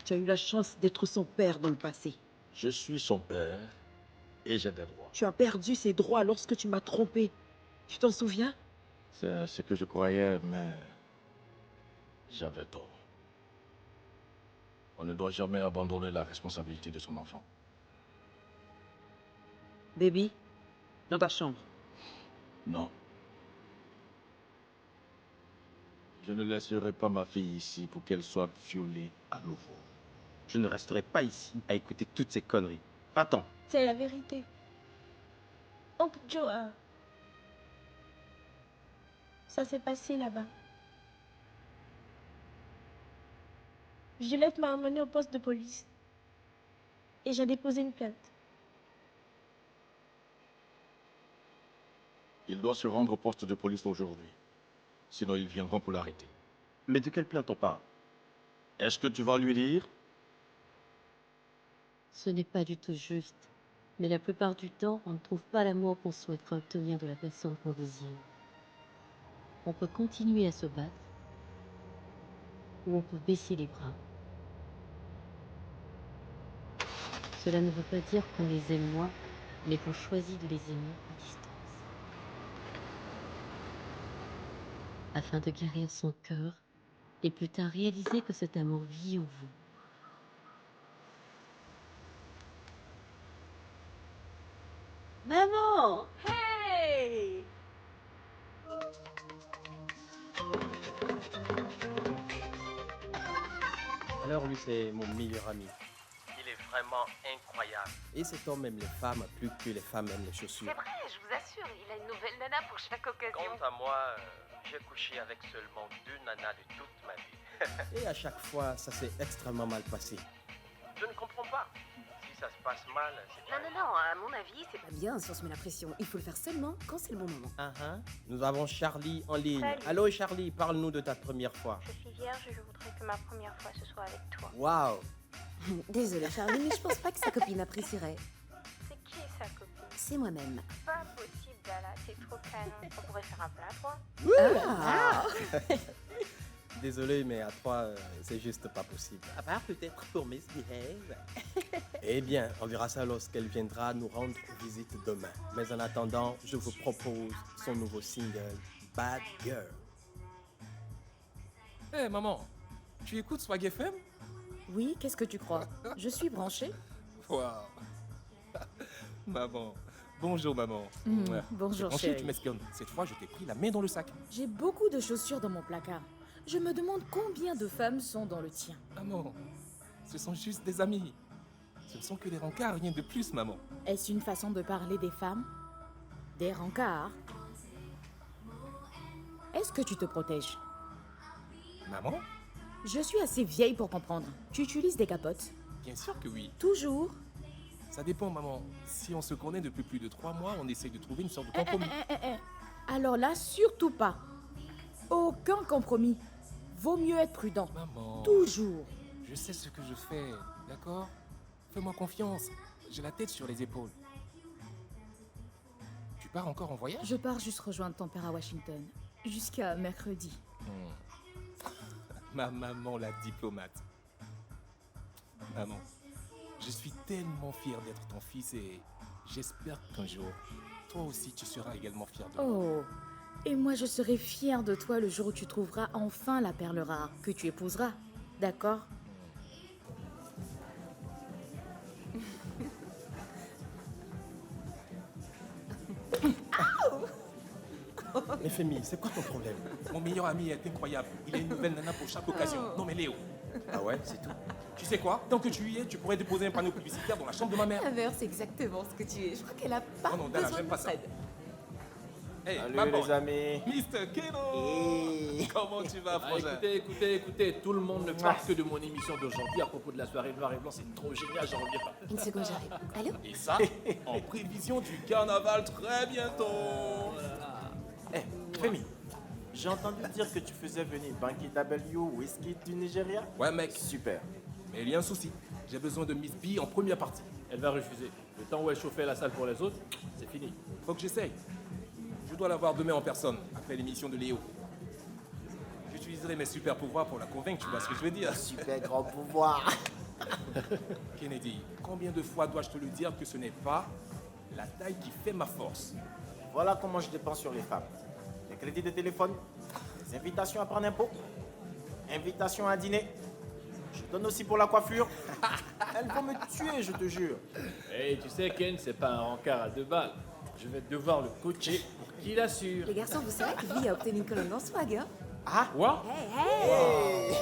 Tu as eu la chance d'être son père dans le passé. Je suis son père et j'ai des droits. Tu as perdu ses droits lorsque tu m'as trompé. Tu t'en souviens? C'est ce que je croyais, mais j'avais tort. On ne doit jamais abandonner la responsabilité de son enfant. Baby, dans ta chambre. Non. Je ne laisserai pas ma fille ici pour qu'elle soit violée à nouveau. Je ne resterai pas ici à écouter toutes ces conneries. Attends. C'est la vérité. Oncle Joe, ça s'est passé là-bas. Violette m'a emmené au poste de police. Et j'ai déposé une plainte. Il doit se rendre au poste de police aujourd'hui. Sinon, ils viendront pour l'arrêter. Mais de quelle plainte on parle? Est-ce que tu vas lui dire? Ce n'est pas du tout juste. Mais la plupart du temps, on ne trouve pas l'amour qu'on souhaiterait obtenir de la personne qu'on désire. On peut continuer à se battre, ou on peut baisser les bras. Cela ne veut pas dire qu'on les aime moins, mais qu'on choisit de les aimer à distance. Afin de guérir son cœur, et plus tard réaliser que cet amour vit en vous. Maman! Hey! Alors lui, c'est mon meilleur ami. Il est vraiment incroyable. Et cet homme aime les femmes plus que les femmes aiment les chaussures. C'est vrai, je vous assure, il a une nouvelle nana pour chaque occasion. Quant à moi, j'ai couché avec seulement 2 nanas de toute ma vie. Et à chaque fois, ça s'est extrêmement mal passé. Je ne comprends pas. Si ça se passe mal, c'est pas... Non, à mon avis, c'est pas Bien, si on se met la pression, il faut le faire seulement quand c'est le bon moment. Nous avons Charlie en ligne. Salut. Allô Charlie, parle-nous de ta première fois. Je suis vierge, je voudrais que ma première fois ce soit avec toi. Waouh. Désolée Charlie, mais je pense pas que sa copine apprécierait. C'est qui sa copine? C'est moi-même. Pas possible, Dala, t'es trop canon. On pourrait faire un plat à trois. Ah. Désolé, mais à 3, c'est juste pas possible. À part peut-être pour Miss Behave. Eh bien, on verra ça lorsqu'elle viendra nous rendre visite demain. Mais en attendant, je vous propose son nouveau single, Bad Girl. Hé maman, tu écoutes Swag FM? Oui, qu'est-ce que tu crois? Je suis branchée. Waouh. Maman. Bonjour maman. Ouais. bonjour, T'es branché, chérie. tu m'espionnes. Cette fois, je t'ai pris la main dans le sac. J'ai beaucoup de chaussures dans mon placard. Je me demande combien de femmes sont dans le tien. Maman, ce sont juste des amis. Ce ne sont que des rencarts, rien de plus, maman. Est-ce une façon de parler des femmes? Des rencarts? Est-ce que tu te protèges? Maman? Je suis assez vieille pour comprendre. Tu utilises des capotes? Bien sûr que oui. Toujours? Ça dépend, maman. Si on se connaît depuis plus de 3 mois, on essaye de trouver une sorte de compromis. Alors là, surtout pas. Aucun compromis. Vaut mieux être prudent. Maman. Toujours. Je sais ce que je fais, d'accord? Fais-moi confiance. J'ai la tête sur les épaules. Tu pars encore en voyage? Je pars juste rejoindre ton père à Washington. Jusqu'à mercredi. Ma maman, la diplomate. Maman, je suis tellement fier d'être ton fils et j'espère qu'un jour, toi aussi, tu seras également fier de moi. Oh. Et moi, je serai fière de toi le jour où tu trouveras enfin la perle rare que tu épouseras. D'accord? Mais Femi, c'est quoi ton problème? Mon meilleur ami est incroyable. Il a une nouvelle nana pour chaque occasion. Non mais Léo. Ah ouais, c'est tout? Tu sais quoi? Tant que tu y es, tu pourrais déposer un panneau publicitaire dans la chambre de ma mère. Ta mère, c'est exactement ce que tu es. Je crois qu'elle a pas Non, Dana, besoin j'aime de pas ça. Fred. Hey, Salut ma les bonne. amis. Mr. Keno. Comment tu vas, frangin? Écoutez, tout le monde ne parle que de mon émission d'aujourd'hui à propos de la soirée noir et blanc, c'est trop génial, j'en reviens pas. Une seconde, j'arrive. Allô? Et ça, en prévision du carnaval très bientôt. Femi, j'ai entendu dire que tu faisais venir Banky W Whisky du Nigeria. Ouais, mec. Super. Mais il y a un souci. J'ai besoin de Miss B en première partie. Elle va refuser. Le temps où elle chauffait la salle pour les autres, c'est fini. Faut que j'essaye. Je dois la voir demain en personne, après l'émission de Léo. J'utiliserai mes super pouvoirs pour la convaincre, tu vois ce que je veux dire? Super grand pouvoir. Kennedy, combien de fois dois-je te le dire que ce n'est pas la taille qui fait ma force? Voilà comment je dépense sur les femmes. Les crédits de téléphone, les invitations à prendre un pot, invitations à dîner. Je donne aussi pour la coiffure. Elles vont me tuer, je te jure. Hey, tu sais, Ken, c'est pas un rencard à 2 balles. Je vais devoir le coacher pour qu'il assure. Les garçons, vous savez que Vi a obtenu une colonne en swag, hein? Ah? Quoi?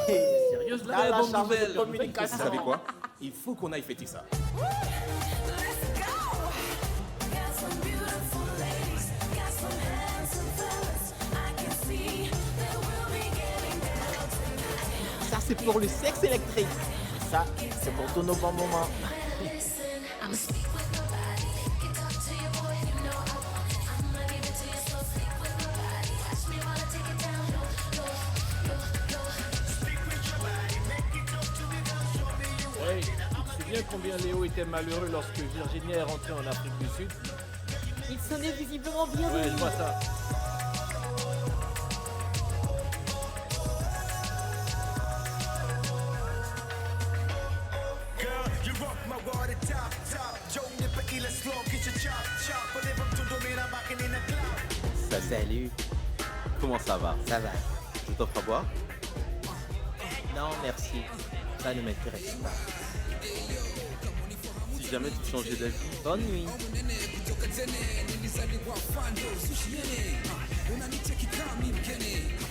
Hey! Sérieuse Là, là, la bonne charge de nouvelle. communication. Vous savez quoi? Il faut qu'on aille fêter ça. Ça, c'est pour le sexe électrique. Ça, c'est pour tous nos bons moments. Hey, tu te souviens combien Léo était malheureux lorsque Virginie est rentrée en Afrique du Sud? Il s'en est visiblement bien Ouais, je remis. vois ça. Salut. Comment ça va? Ça va. Je t'offre à boire? Non, merci. Ça ne m'intéresse pas. Si si jamais tu changeais d'avis. Bonne nuit.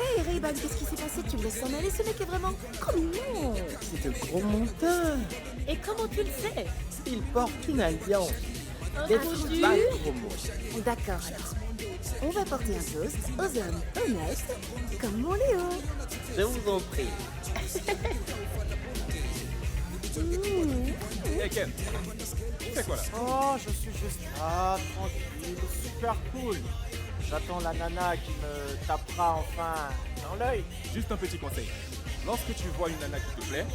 Hey Ray-Ban, qu'est-ce qui s'est passé? Tu me laisses s'en aller? Ce mec est vraiment trop mignon. C'est un gros monteur. Et comment tu le sais? Il porte une alliance. Des fruits. D'accord alors. On va porter un toast aux hommes honnêtes comme mon Léo. Je vous en prie. Hey Ken, tu fais quoi là? Oh, je suis juste là, tranquille, super cool. J'attends la nana qui me tapera enfin dans l'œil. Juste un petit conseil. Lorsque tu vois une nana qui te plaît,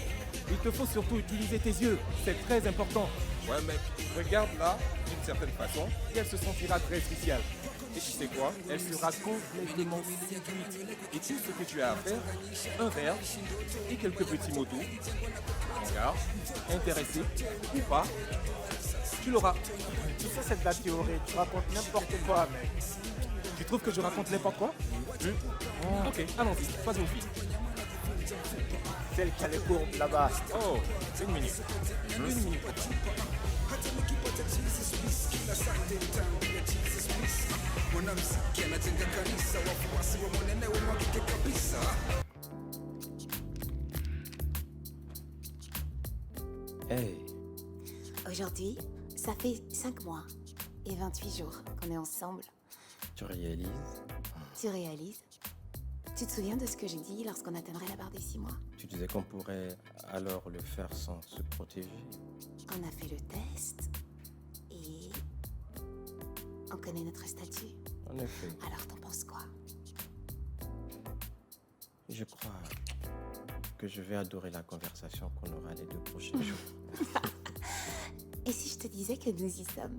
il te faut surtout utiliser tes yeux. C'est très important. Ouais mec, regarde là, d'une certaine façon, et elle se sentira très spéciale. Et tu sais quoi? Elle sera complètement séduite. Et tout ce que tu as à faire, un verre et quelques petits mots doux. Regarde, intéressé ou pas, tu l'auras. Tu sais, c'est de la théorie, tu racontes n'importe quoi, mec. Tu trouves que je raconte n'importe quoi? Ok, allons-y, faisons vite. Celle qui a les courbes là-bas. Oh, une minute. Une minute. Hey, Aujourd'hui, ça fait 5 mois et 28 jours qu'on est ensemble. tu réalises? Tu réalises? Tu te souviens de ce que j'ai dit lorsqu'on atteindrait la barre des 6 mois? Tu disais qu'on pourrait alors le faire sans se protéger. On a fait le test et on connaît notre statut. En effet, Alors t'en penses quoi? je crois que je vais adorer la conversation qu'on aura les 2 prochains jours. Et si je te disais que nous y sommes?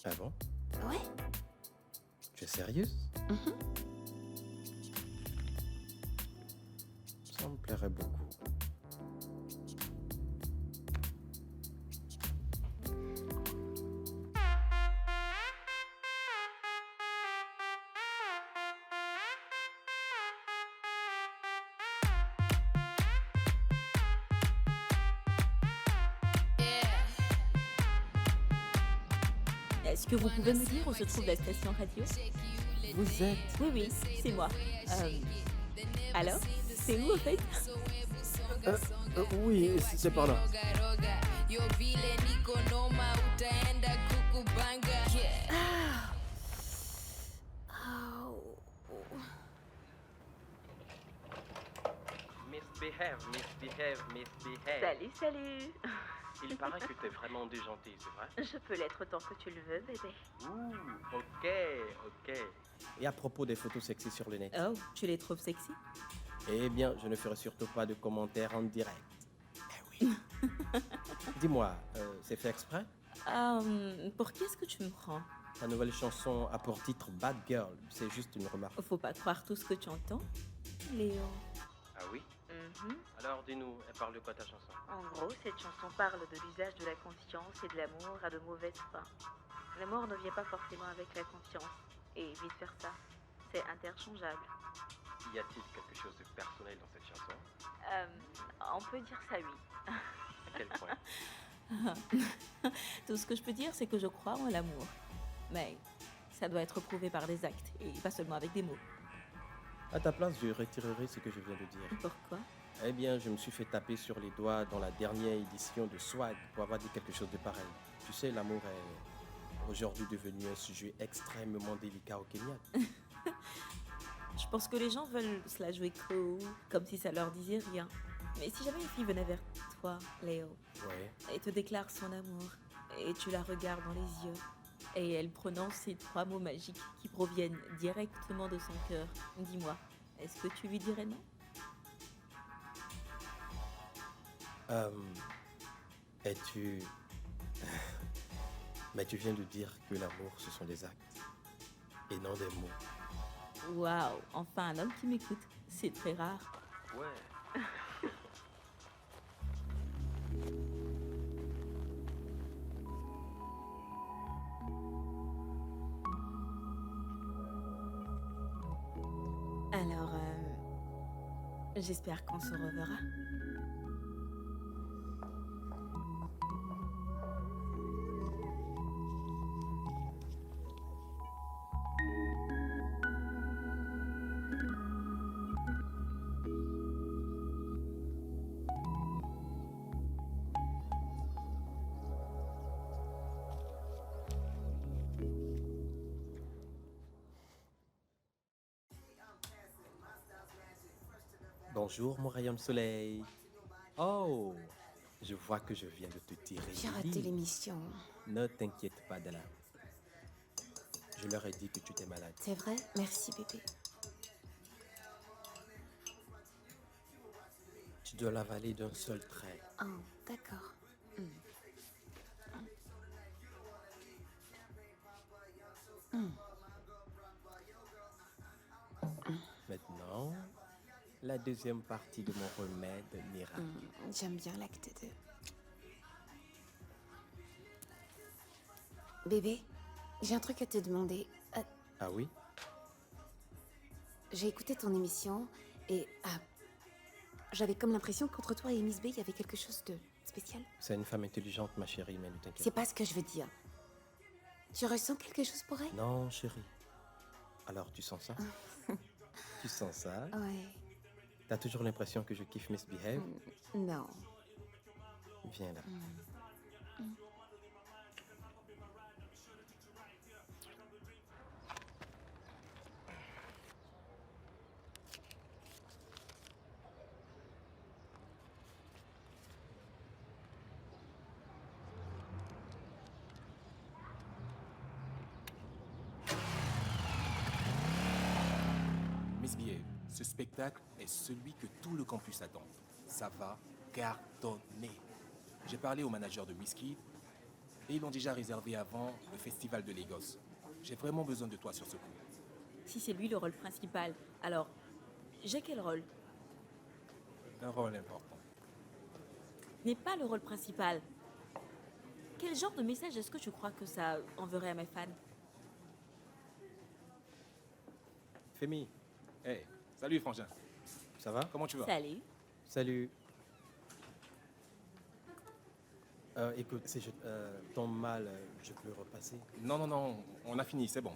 Ah bon? Ouais. Tu es sérieuse? Ça me plairait beaucoup. Est-ce que vous pouvez me dire où se trouve la station radio? Vous êtes... Oui, c'est moi. Alors, c'est où en fait? Oui, c'est par là. Misbehave. Salut. Il paraît que t'es vraiment déjanté, c'est vrai? Je peux l'être tant que tu le veux, bébé. Ouh, ok. Et à propos des photos sexy sur le net? Oh, tu les trouves sexy? Eh bien, je ne ferai surtout pas de commentaires en direct. Eh oui. Dis-moi, c'est fait exprès? Pour qui est-ce que tu me prends? La nouvelle chanson a pour titre Bad Girl. C'est juste une remarque. Faut pas croire tout ce que tu entends, Léo. Ah oui? Alors dis-nous, elle parle de quoi ta chanson? En gros, cette chanson parle de l'usage de la conscience et de l'amour à de mauvaises fins. L'amour ne vient pas forcément avec la conscience, et vice-versa. C'est interchangeable. Y a-t-il quelque chose de personnel dans cette chanson? On peut dire ça, oui. À quel point? Tout ce que je peux dire, c'est que je crois en l'amour. Mais ça doit être prouvé par des actes, et pas seulement avec des mots. À ta place, je retirerai ce que je viens de dire. Pourquoi? Eh bien, je me suis fait taper sur les doigts dans la dernière édition de Swag pour avoir dit quelque chose de pareil. Tu sais, l'amour est aujourd'hui devenu un sujet extrêmement délicat au Kenya. Je pense que les gens veulent se la jouer cool, comme si ça leur disait rien. Mais si jamais une fille venait vers toi, Léo, et te déclare son amour, et tu la regardes dans les yeux, et elle prononce ces 3 mots magiques qui proviennent directement de son cœur, dis-moi, est-ce que tu lui dirais non? Es-tu... Mais tu viens de dire que l'amour, ce sont des actes, et non des mots. Waouh, enfin un homme qui m'écoute, c'est très rare. Ouais. Alors, j'espère qu'on se reverra. Bonjour, mon rayon de soleil. Oh, je vois que je viens de te tirer. J'ai raté l'émission. Ne t'inquiète pas, Della. Je leur ai dit que tu étais malade. C'est vrai? Merci, bébé. Tu dois l'avaler d'un seul trait. Oh, d'accord. Maintenant, la deuxième partie de mon remède miracle. J'aime bien l'acte 2. Bébé, j'ai un truc à te demander. Ah oui? J'ai écouté ton émission et j'avais comme l'impression qu'entre toi et Miss B, il y avait quelque chose de spécial. C'est une femme intelligente, ma chérie, mais ne t'inquiète C'est pas ce que je veux dire. Tu ressens quelque chose pour elle? Non, chérie. Alors, tu sens ça? Tu sens ça? Ouais. T'as toujours l'impression que je kiffe Miss Behave? Non. Viens là. Miss Behave, ce spectacle est celui que tout le campus attend. Ça va cartonner. J'ai parlé au manager de Whisky et ils l'ont déjà réservé avant le festival de Lagos. J'ai vraiment besoin de toi sur ce coup. Si c'est lui le rôle principal, alors j'ai quel rôle? Un rôle important. N'est pas le rôle principal. Quel genre de message est-ce que tu crois que ça enverrait à mes fans? Femi. Hey, salut Frangin. Ça va? Comment tu vas? Salut. Salut. Écoute, si je tombe mal, je peux repasser? Non, on a fini, c'est bon.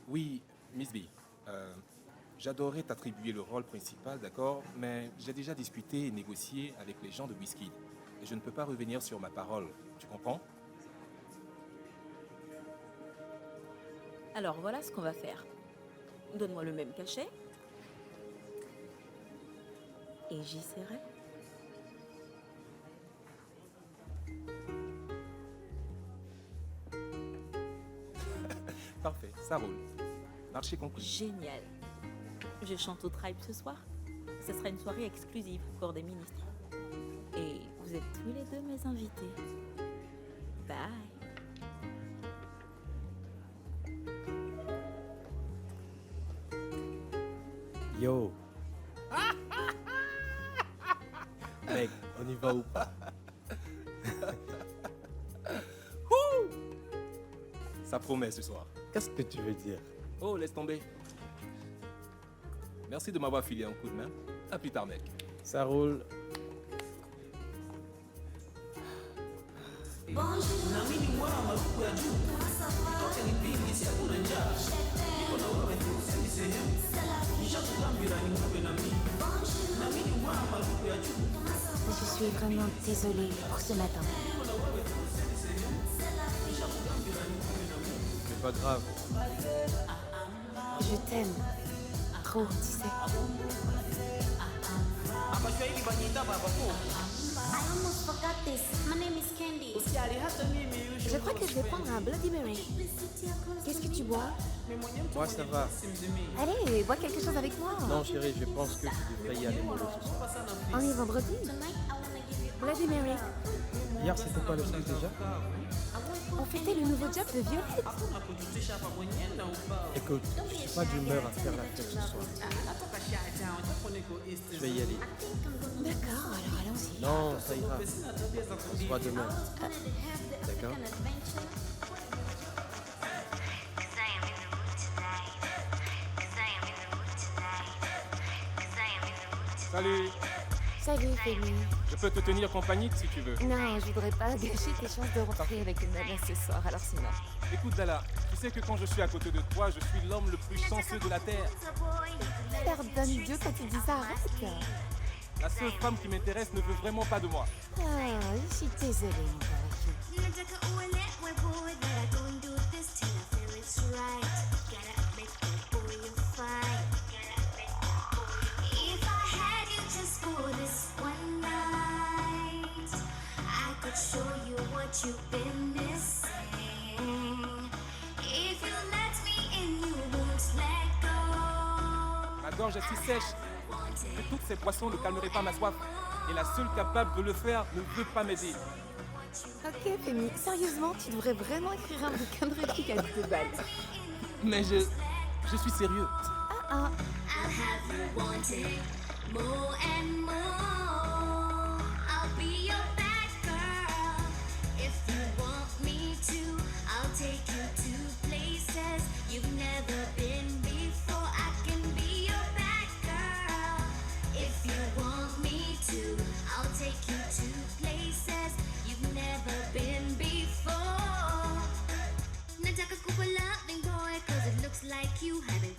Oui, Miss B, j'adorerais t'attribuer le rôle principal, d'accord? Mais j'ai déjà discuté et négocié avec les gens de Whisky. Et je ne peux pas revenir sur ma parole, tu comprends? Alors voilà ce qu'on va faire. Donne-moi le même cachet. Et j'y serai. Parfait, ça roule. Marché conclu. Génial. Je chante au Tribe ce soir. Ce sera une soirée exclusive pour des ministres. Et vous êtes tous les deux mes invités. Bye. Yo. Mec, on y va ou pas? Ça promet ce soir. Qu'est-ce que tu veux dire? Oh, laisse tomber. Merci de m'avoir filé un coup de main. À plus tard, mec. Ça roule. Je suis vraiment désolée pour ce matin. C'est pas grave. Je t'aime. Trop, tu sais. Je crois que je vais prendre un Bloody Mary. Qu'est-ce que tu bois? Moi, ça va. Allez, bois quelque chose avec moi. Non, chérie, je pense que tu devrais y aller mollo ce soir. On est vendredi. Bloody Mary. Hier, c'était quoi le truc déjà? On fêtait le nouveau job de Violette. Écoute, je suis pas d'humeur à faire la fête ce soir. Je vais y aller. D'accord, alors allons-y. Non, ça ira. On se voit demain. D'accord? Salut. Salut, Femi. Je peux te tenir compagnie si tu veux. Non, je voudrais pas gâcher tes chances de rentrer avec une nana ce soir, alors sinon. Écoute, Dalla, tu sais que quand je suis à côté de toi, je suis l'homme le plus chanceux de la Terre. L'air d'un idiot quand tu dis ça, arrête. La seule femme qui m'intéresse ne veut vraiment pas de moi. Ah, je suis désolée, mon parachute. If I had gorge si sèche que toutes ces boissons ne calmeraient pas ma soif. Et la seule capable de le faire ne veut pas m'aider. Ok, Femi, sérieusement, tu devrais vraiment écrire un bouquin de répliques à 2 balles. Mais je suis sérieux. Ah.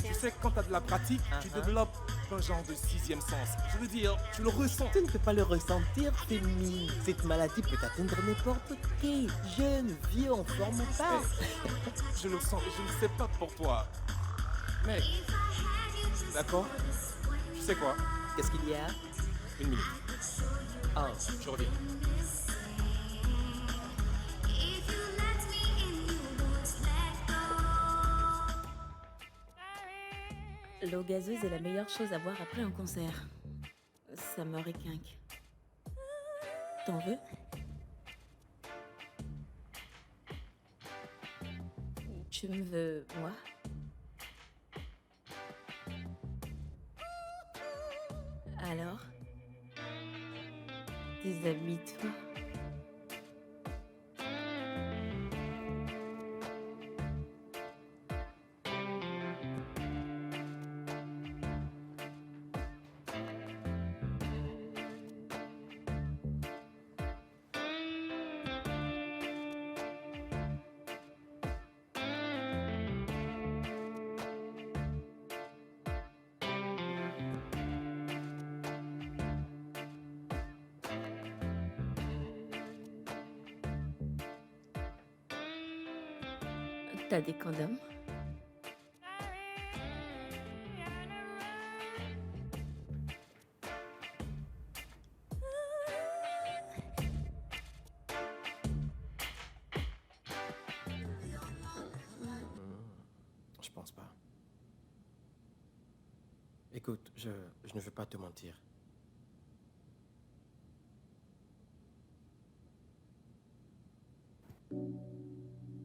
Tu sais, quand t'as de la pratique, tu développes un genre de 6e sens. Je veux dire, tu le ressens. Tu ne peux pas le ressentir, Femi. Cette maladie peut atteindre n'importe qui. Jeune, vieux, en forme ou pas. Je le sens, je ne sais pas pour toi. Mais, d'accord? Tu sais quoi? Qu'est-ce qu'il y a? 1 minute. Ah, je reviens. L'eau gazeuse est la meilleure chose à boire après un concert. Ça me requinque. T'en veux? Tu me veux, moi? Alors? Déshabille-toi. T'as des condoms? Je pense pas. Écoute, je ne veux pas te mentir.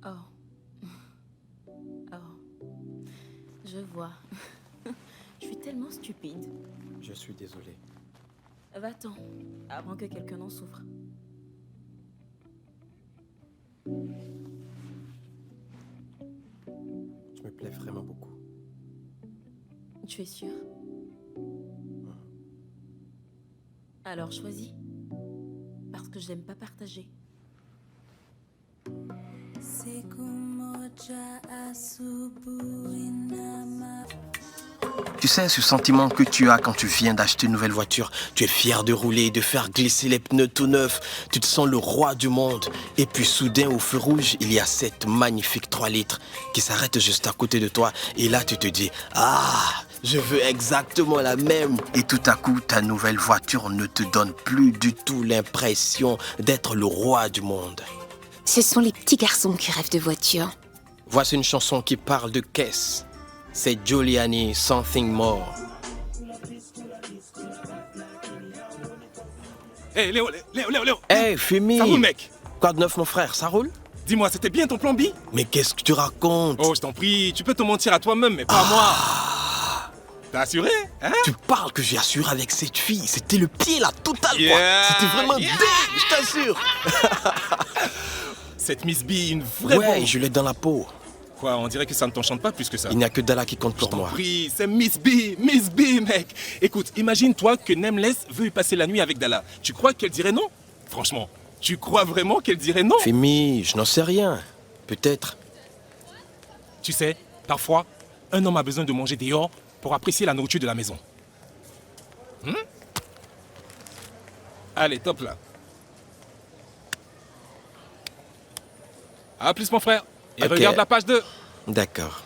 Oh. Oh. Je vois. Je suis tellement stupide. Je suis désolé. Va-t'en, avant que quelqu'un n'en souffre. Je me plais vraiment beaucoup. Tu es sûr? Alors choisis. Parce que je n'aime pas partager. Tu sais, ce sentiment que tu as quand tu viens d'acheter une nouvelle voiture, tu es fier de rouler, de faire glisser les pneus tout neufs, tu te sens le roi du monde. Et puis soudain, au feu rouge, il y a cette magnifique 3 litres qui s'arrête juste à côté de toi. Et là, tu te dis, ah, je veux exactement la même. Et tout à coup, ta nouvelle voiture ne te donne plus du tout l'impression d'être le roi du monde. Ce sont les petits garçons qui rêvent de voitures. Voici une chanson qui parle de caisse. C'est Giuliani, Something More. Hé, Léo. Hey, Femi. Ça roule, mec. Quoi de neuf, mon frère, ça roule? Dis-moi, c'était bien ton plan B? Mais qu'est-ce que tu racontes? Oh, je t'en prie, tu peux te mentir à toi-même, mais pas à moi. T'as assuré, hein? Tu parles que j'ai assuré avec cette fille. C'était le pied, la totale, Yeah, quoi. C'était vraiment dingue, je t'assure. Cette Miss B, une vraie Ouais, bombe. je l'ai dans la peau. Quoi, on dirait que ça ne t'enchante pas plus que ça. Il n'y a que Dalla qui compte pour moi. Oui, c'est Miss B, mec. Écoute, imagine-toi que Nameless veut y passer la nuit avec Dalla. Tu crois qu'elle dirait non? Franchement, tu crois vraiment qu'elle dirait non? Femi, je n'en sais rien. Peut-être. Tu sais, parfois, un homme a besoin de manger dehors pour apprécier la nourriture de la maison. Allez, top là. À plus, mon frère. Et Ok. regarde la page 2. D'accord.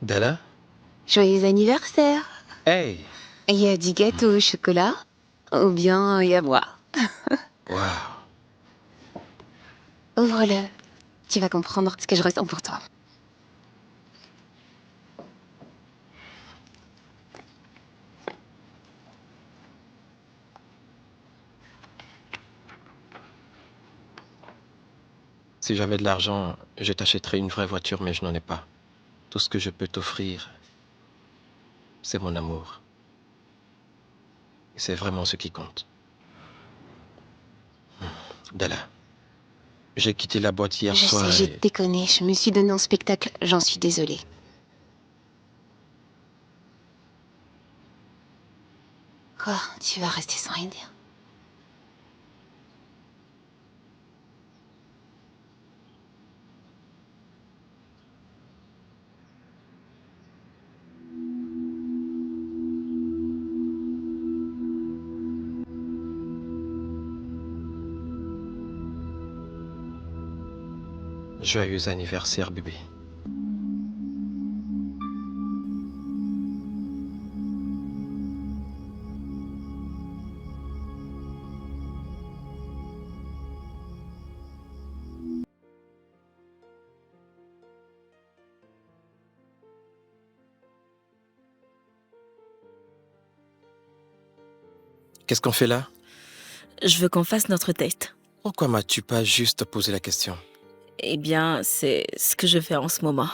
Dala? Joyeux anniversaire. Hey! Il y a du gâteau au chocolat, ou bien il y a moi. Waouh! Ouvre-le. Tu vas comprendre ce que je ressens pour toi. Si j'avais de l'argent, je t'achèterais une vraie voiture, mais je n'en ai pas. Tout ce que je peux t'offrir, c'est mon amour. Et c'est vraiment ce qui compte. Dala, j'ai quitté la boîte hier Je soir sais, j'ai déconné. Je me suis donné un spectacle. J'en suis désolée. Quoi? Tu vas rester sans rien dire? Joyeux anniversaire, bébé. Qu'est-ce qu'on fait là? Je veux qu'on fasse notre test. Pourquoi m'as-tu pas juste posé la question? Eh bien, c'est ce que je fais en ce moment.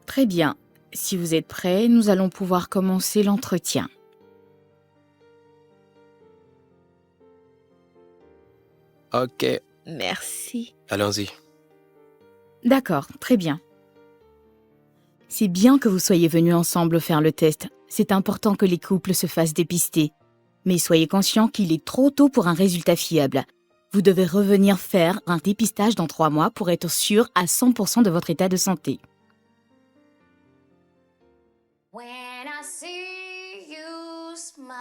Très bien. Si vous êtes prêts, nous allons pouvoir commencer l'entretien. Ok. Merci. Allons-y. D'accord, très bien. C'est bien que vous soyez venus ensemble faire le test. C'est important que les couples se fassent dépister. Mais soyez conscients qu'il est trop tôt pour un résultat fiable. Vous devez revenir faire un dépistage dans 3 mois pour être sûr à 100% de votre état de santé. When I see you smile,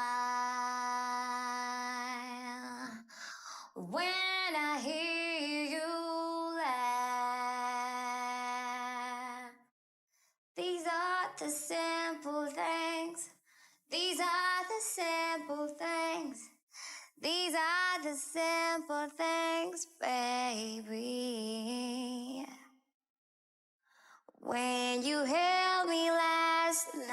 when I hear you laugh, these are the simple things. These are the simple things. These are the simple things, baby. When you held me last night,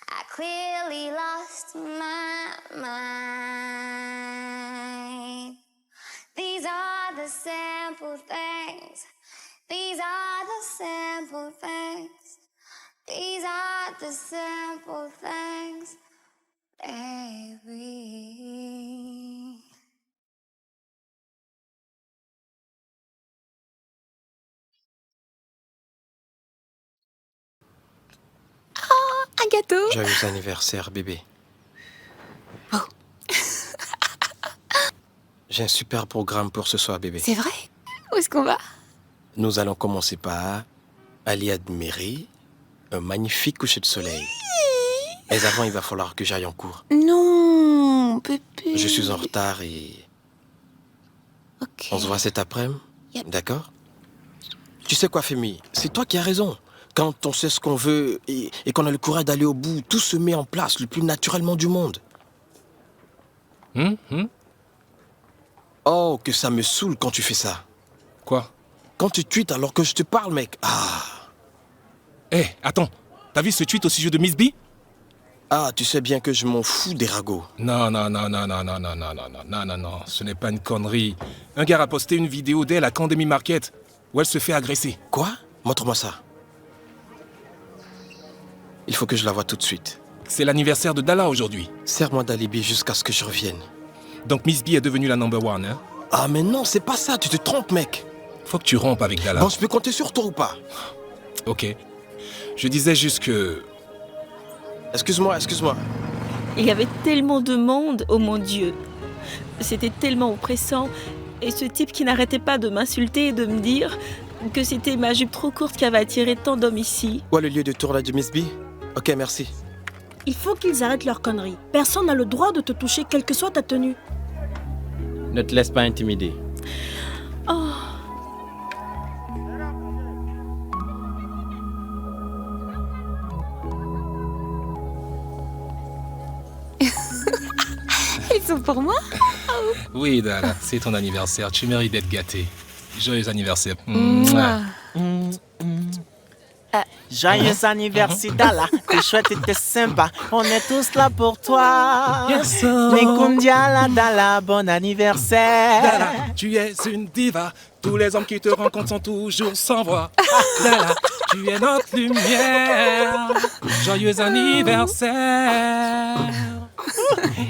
I clearly lost my mind. These are the simple things. These are the simple things. These are the simple things, baby. Un gâteau? Joyeux anniversaire, bébé. Oh. J'ai un super programme pour ce soir, bébé. C'est vrai? Où est-ce qu'on va? Nous allons commencer par aller admirer un magnifique coucher de soleil. Mais avant, il va falloir que j'aille en cours. Non, bébé. Je suis en retard et... Ok. On se voit cet après-midi, d'accord? Tu sais quoi, Femi? C'est toi qui as raison. Quand on sait ce qu'on veut et qu'on a le courage d'aller au bout, tout se met en place le plus naturellement du monde. Oh, que ça me saoule quand tu fais ça. Quoi? Quand tu tweets alors que je te parle, mec. Ah. Hé, attends. T'as vu ce tweet au sujet de Miss B? Ah, tu sais bien que je m'en fous des ragots. Non, ce n'est pas une connerie. Un gars a posté une vidéo d'elle à Candemi Market où elle se fait agresser. Quoi? Montre-moi ça. Il faut que je la voie tout de suite. C'est l'anniversaire de Dala aujourd'hui. Serre-moi d'alibi jusqu'à ce que je revienne. Donc Miss B est devenue la number one, hein? Ah mais non, c'est pas ça, tu te trompes, mec. Faut que tu rompes avec Dala. Bon, je peux compter sur toi ou pas? Ok. Je disais juste que... Excuse-moi. Il y avait tellement de monde, oh mon Dieu. C'était tellement oppressant. Et ce type qui n'arrêtait pas de m'insulter et de me dire que c'était ma jupe trop courte qui avait attiré tant d'hommes ici. Où est le lieu de tournage de Miss B? Ok, merci. Il faut qu'ils arrêtent leurs conneries. Personne n'a le droit de te toucher, quelle que soit ta tenue. Ne te laisse pas intimider. Oh. sont pour moi? Oui, Dala, c'est ton anniversaire. Tu mérites d'être gâté. Joyeux anniversaire. Mouah. Joyeux anniversaire, Dala. T'es chouette et t'es sympa. On est tous là pour toi. Yes, sir. Mekundiala, Dala, bon anniversaire. Dala, tu es une diva. Tous les hommes qui te rencontrent sont toujours sans voix. Dala, tu es notre lumière. Joyeux anniversaire.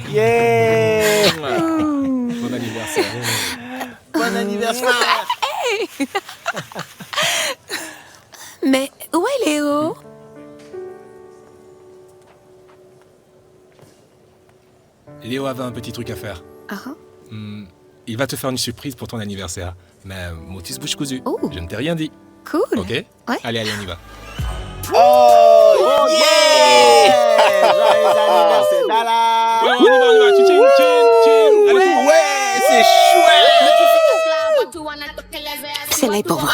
Yeah. Bon anniversaire. Bon anniversaire. Hey. Mais où est Léo? Léo avait un petit truc à faire. Il va te faire une surprise pour ton anniversaire. Mais motus bouche cousue. Je ne t'ai rien dit. Cool. Ok? Allez, on y va. Oh yeah! Joyeux anniversaire, Dala. Ouais, on y va. Tching, tching. Allez, tout. Ouais, c'est chouette. Celle-là est pour moi.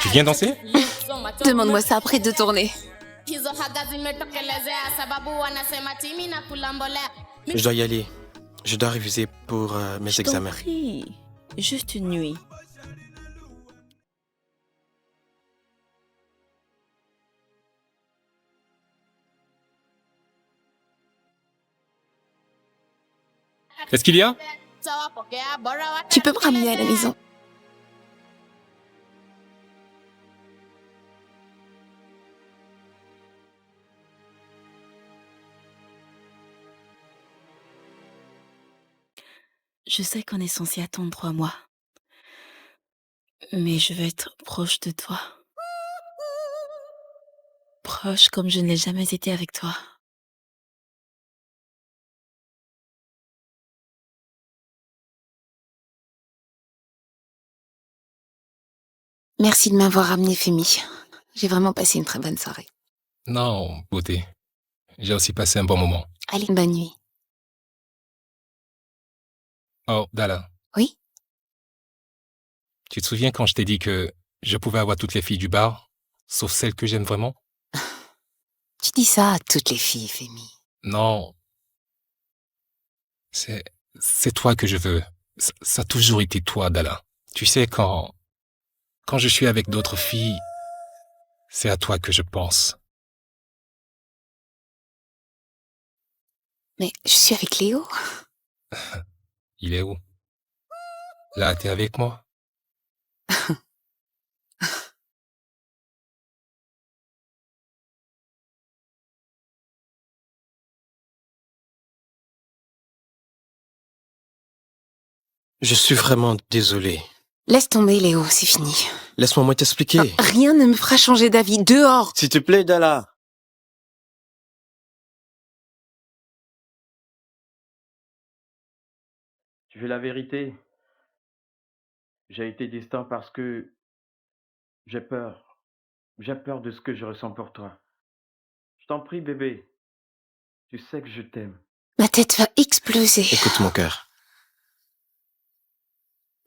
Tu viens danser? Demande-moi ça après 2 tournées. Je dois y aller. Je dois réviser pour mes examens. Prie. Juste une nuit. Qu'est-ce qu'il y a? Tu peux me ramener à la maison? Je sais qu'on est censé attendre 3 mois. Mais je veux être proche de toi. Proche comme je ne l'ai jamais été avec toi. Merci de m'avoir ramené, Femi. J'ai vraiment passé une très bonne soirée. Non, beauté. J'ai aussi passé un bon moment. Allez, bonne nuit. Oh, Dala. Oui? Tu te souviens quand je t'ai dit que je pouvais avoir toutes les filles du bar, sauf celles que j'aime vraiment? Tu dis ça à toutes les filles, Femi. Non. C'est toi que je veux. Ça a toujours été toi, Dala. Tu sais, quand je suis avec d'autres filles, c'est à toi que je pense. Mais je suis avec Léo. Il est où? Là, t'es avec moi? Je suis vraiment désolé. Laisse tomber, Léo, c'est fini. Laisse-moi moi t'expliquer. Rien ne me fera changer d'avis. Dehors! S'il te plaît, Dala. Tu veux la vérité? J'ai été distant parce que j'ai peur. J'ai peur de ce que je ressens pour toi. Je t'en prie, bébé. Tu sais que je t'aime. Ma tête va exploser. Écoute mon cœur.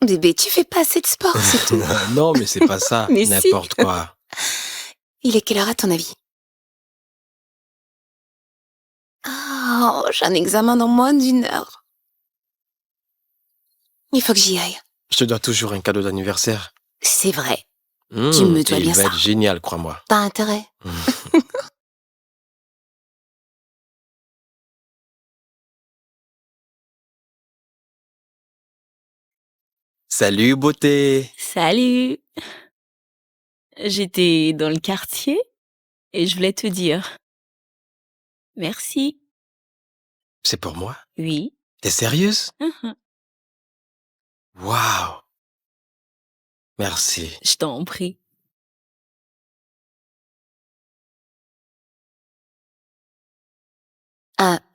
Bébé, tu fais pas assez de sport, c'est tout. Non, mais c'est pas ça. Mais si. N'importe quoi. Il est quelle heure à ton avis? Oh, j'ai un examen dans moins d'1 heure. Il faut que j'y aille. Je te dois toujours un cadeau d'anniversaire. C'est vrai. Tu me dois bien il va ça. être génial, crois-moi. T'as intérêt. Salut, beauté. Salut! J'étais dans le quartier et je voulais te dire merci. C'est pour moi? Oui. T'es sérieuse? Waouh. Merci. Je t'en prie.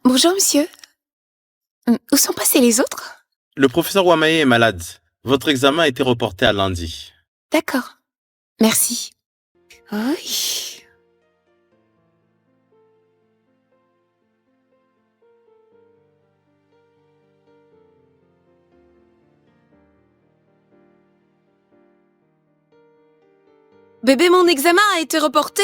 Bonjour, monsieur. Où sont passés les autres? Le professeur Wamae est malade. Votre examen a été reporté à lundi. D'accord. Merci. Oui. Bébé, mon examen a été reporté.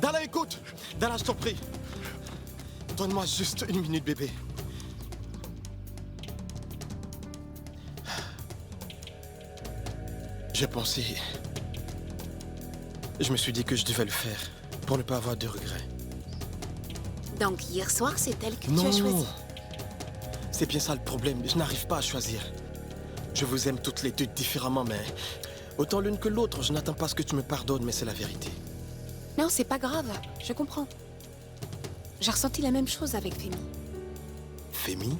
Dala, écoute. Dala, je t'en prie. Donne-moi juste 1 minute, bébé. J'ai pensé... Je me suis dit que je devais le faire pour ne pas avoir de regrets. Donc hier soir, c'est elle que Non. tu as choisie. C'est bien ça le problème, je n'arrive pas à choisir. Je vous aime toutes les deux différemment, mais... Autant l'une que l'autre, je n'attends pas ce que tu me pardonnes, mais c'est la vérité. Non, c'est pas grave, je comprends. J'ai ressenti la même chose avec Femi. Femi?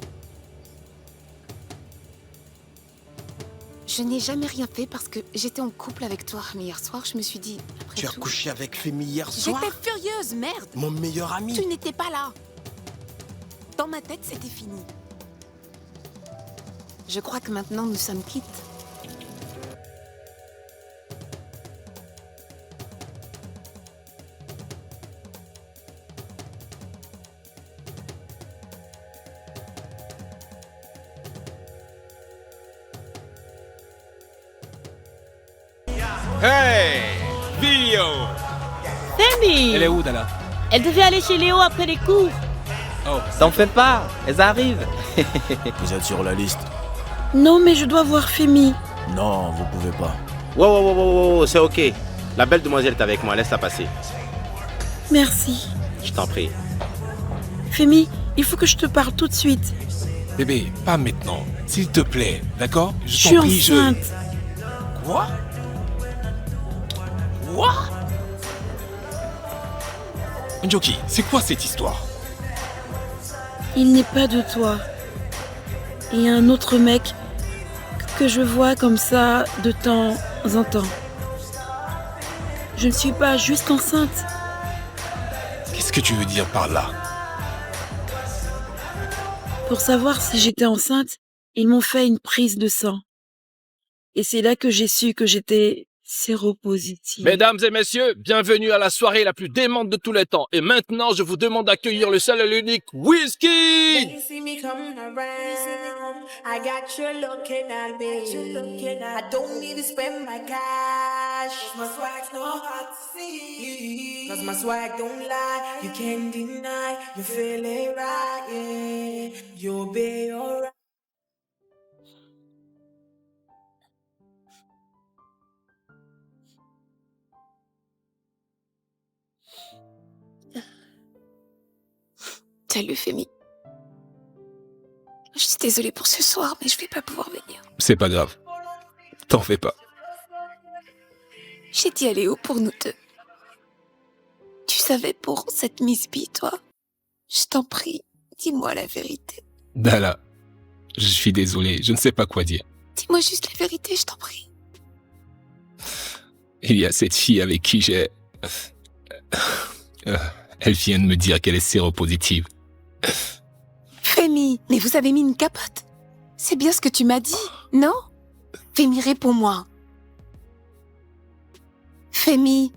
Je n'ai jamais rien fait parce que j'étais en couple avec toi. Mais hier soir, je me suis dit... Tu as couché avec Femi hier soir? J'étais furieuse, merde! Mon meilleur ami! Tu n'étais pas là. Dans ma tête, c'était fini. Je crois que maintenant, nous sommes quittes. Hey! Bio! Femi! Elle est où, Dala? Elle devait aller chez Léo après les cours. Oh. T'en fais pas, elles arrivent. Vous êtes sur la liste? Non, mais je dois voir Femi. Non, vous pouvez pas. Wow, c'est ok. La belle demoiselle est avec moi, laisse-la passer. Merci. Je t'en prie. Femi, il faut que je te parle tout de suite. Bébé, pas maintenant. S'il te plaît, d'accord? Je suis enceinte. Quoi? Quoi? Njoki, c'est quoi cette histoire? Il n'est pas de toi. Il y a un autre mec que je vois comme ça de temps en temps. Je ne suis pas juste enceinte. Qu'est-ce que tu veux dire par là? Pour savoir si j'étais enceinte, ils m'ont fait une prise de sang. Et c'est là que j'ai su que j'étais séropositive. Mesdames et messieurs, bienvenue à la soirée la plus démente de tous les temps. Et maintenant, je vous demande d'accueillir le seul et l'unique Whisky! You see me coming around. I got you looking at me. I don't need to spend my cash. My swag's not hard to see. Cause my swag don't lie. You can't deny. You feel it right, yeah. You'll be alright. Salut, Femi. Je suis désolée pour ce soir, mais je vais pas pouvoir venir. C'est pas grave. T'en fais pas. J'ai dit à Léo pour nous deux. Tu savais pour cette Miss B, toi? Je t'en prie, dis-moi la vérité. Dala, je suis désolé, je ne sais pas quoi dire. Dis-moi juste la vérité, je t'en prie. Il y a cette fille avec qui j'ai... Elle vient de me dire qu'elle est séropositive. Femi, mais vous avez mis une capote? C'est bien ce que tu m'as dit, non? Femi, réponds-moi. Femi.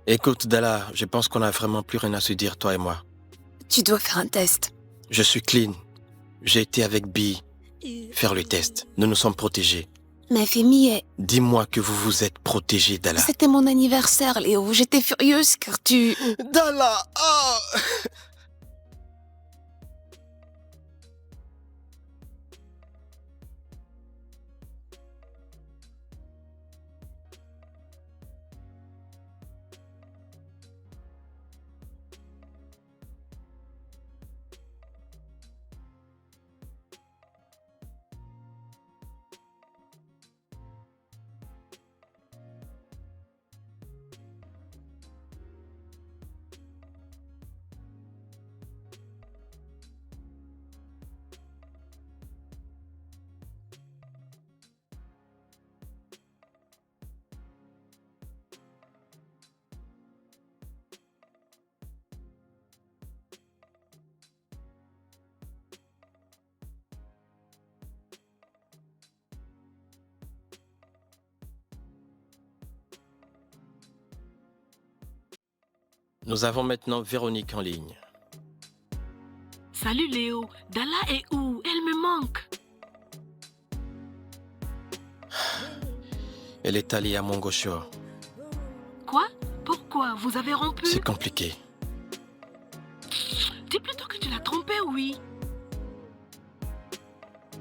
Écoute, Dala, je pense qu'on a vraiment plus rien à se dire, toi et moi. Tu dois faire un test. Je suis clean. J'ai été avec Bee faire le test. Nous nous sommes protégés. Ma Femi est... Dis-moi que vous vous êtes protégés, Dala. C'était mon anniversaire, Léo. J'étais furieuse car tu... Dala, oh Nous avons maintenant Véronique en ligne. Salut Léo, Dala est où? Elle me manque. Elle est allée à Mongosho. Quoi? Pourquoi? Vous avez rompu? C'est compliqué. Dis plutôt que tu l'as trompé, oui.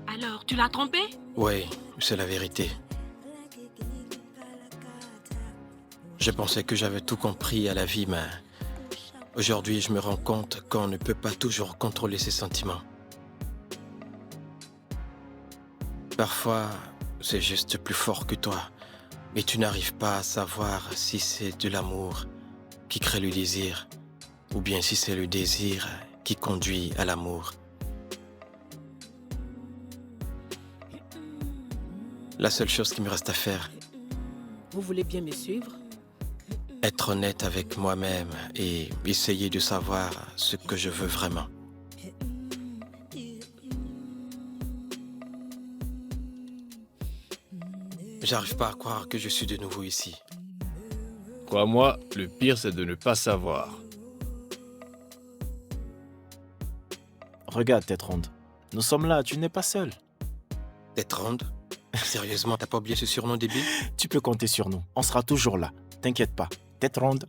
Alors, tu l'as trompé? Oui, c'est la vérité. Je pensais que j'avais tout compris à la vie, mais aujourd'hui, je me rends compte qu'on ne peut pas toujours contrôler ses sentiments. Parfois, c'est juste plus fort que toi, et tu n'arrives pas à savoir si c'est de l'amour qui crée le désir, ou bien si c'est le désir qui conduit à l'amour. La seule chose qui me reste à faire, Vous voulez bien me suivre? être honnête avec moi-même et essayer de savoir ce que je veux vraiment. J'arrive pas à croire que je suis de nouveau ici. Crois-moi, le pire c'est de ne pas savoir. Regarde, Tête Ronde. Nous sommes là, tu n'es pas seul. Tête Ronde? Sérieusement, t'as pas oublié ce surnom débile? Tu peux compter sur nous. On sera toujours là. T'inquiète pas. Tête Ronde.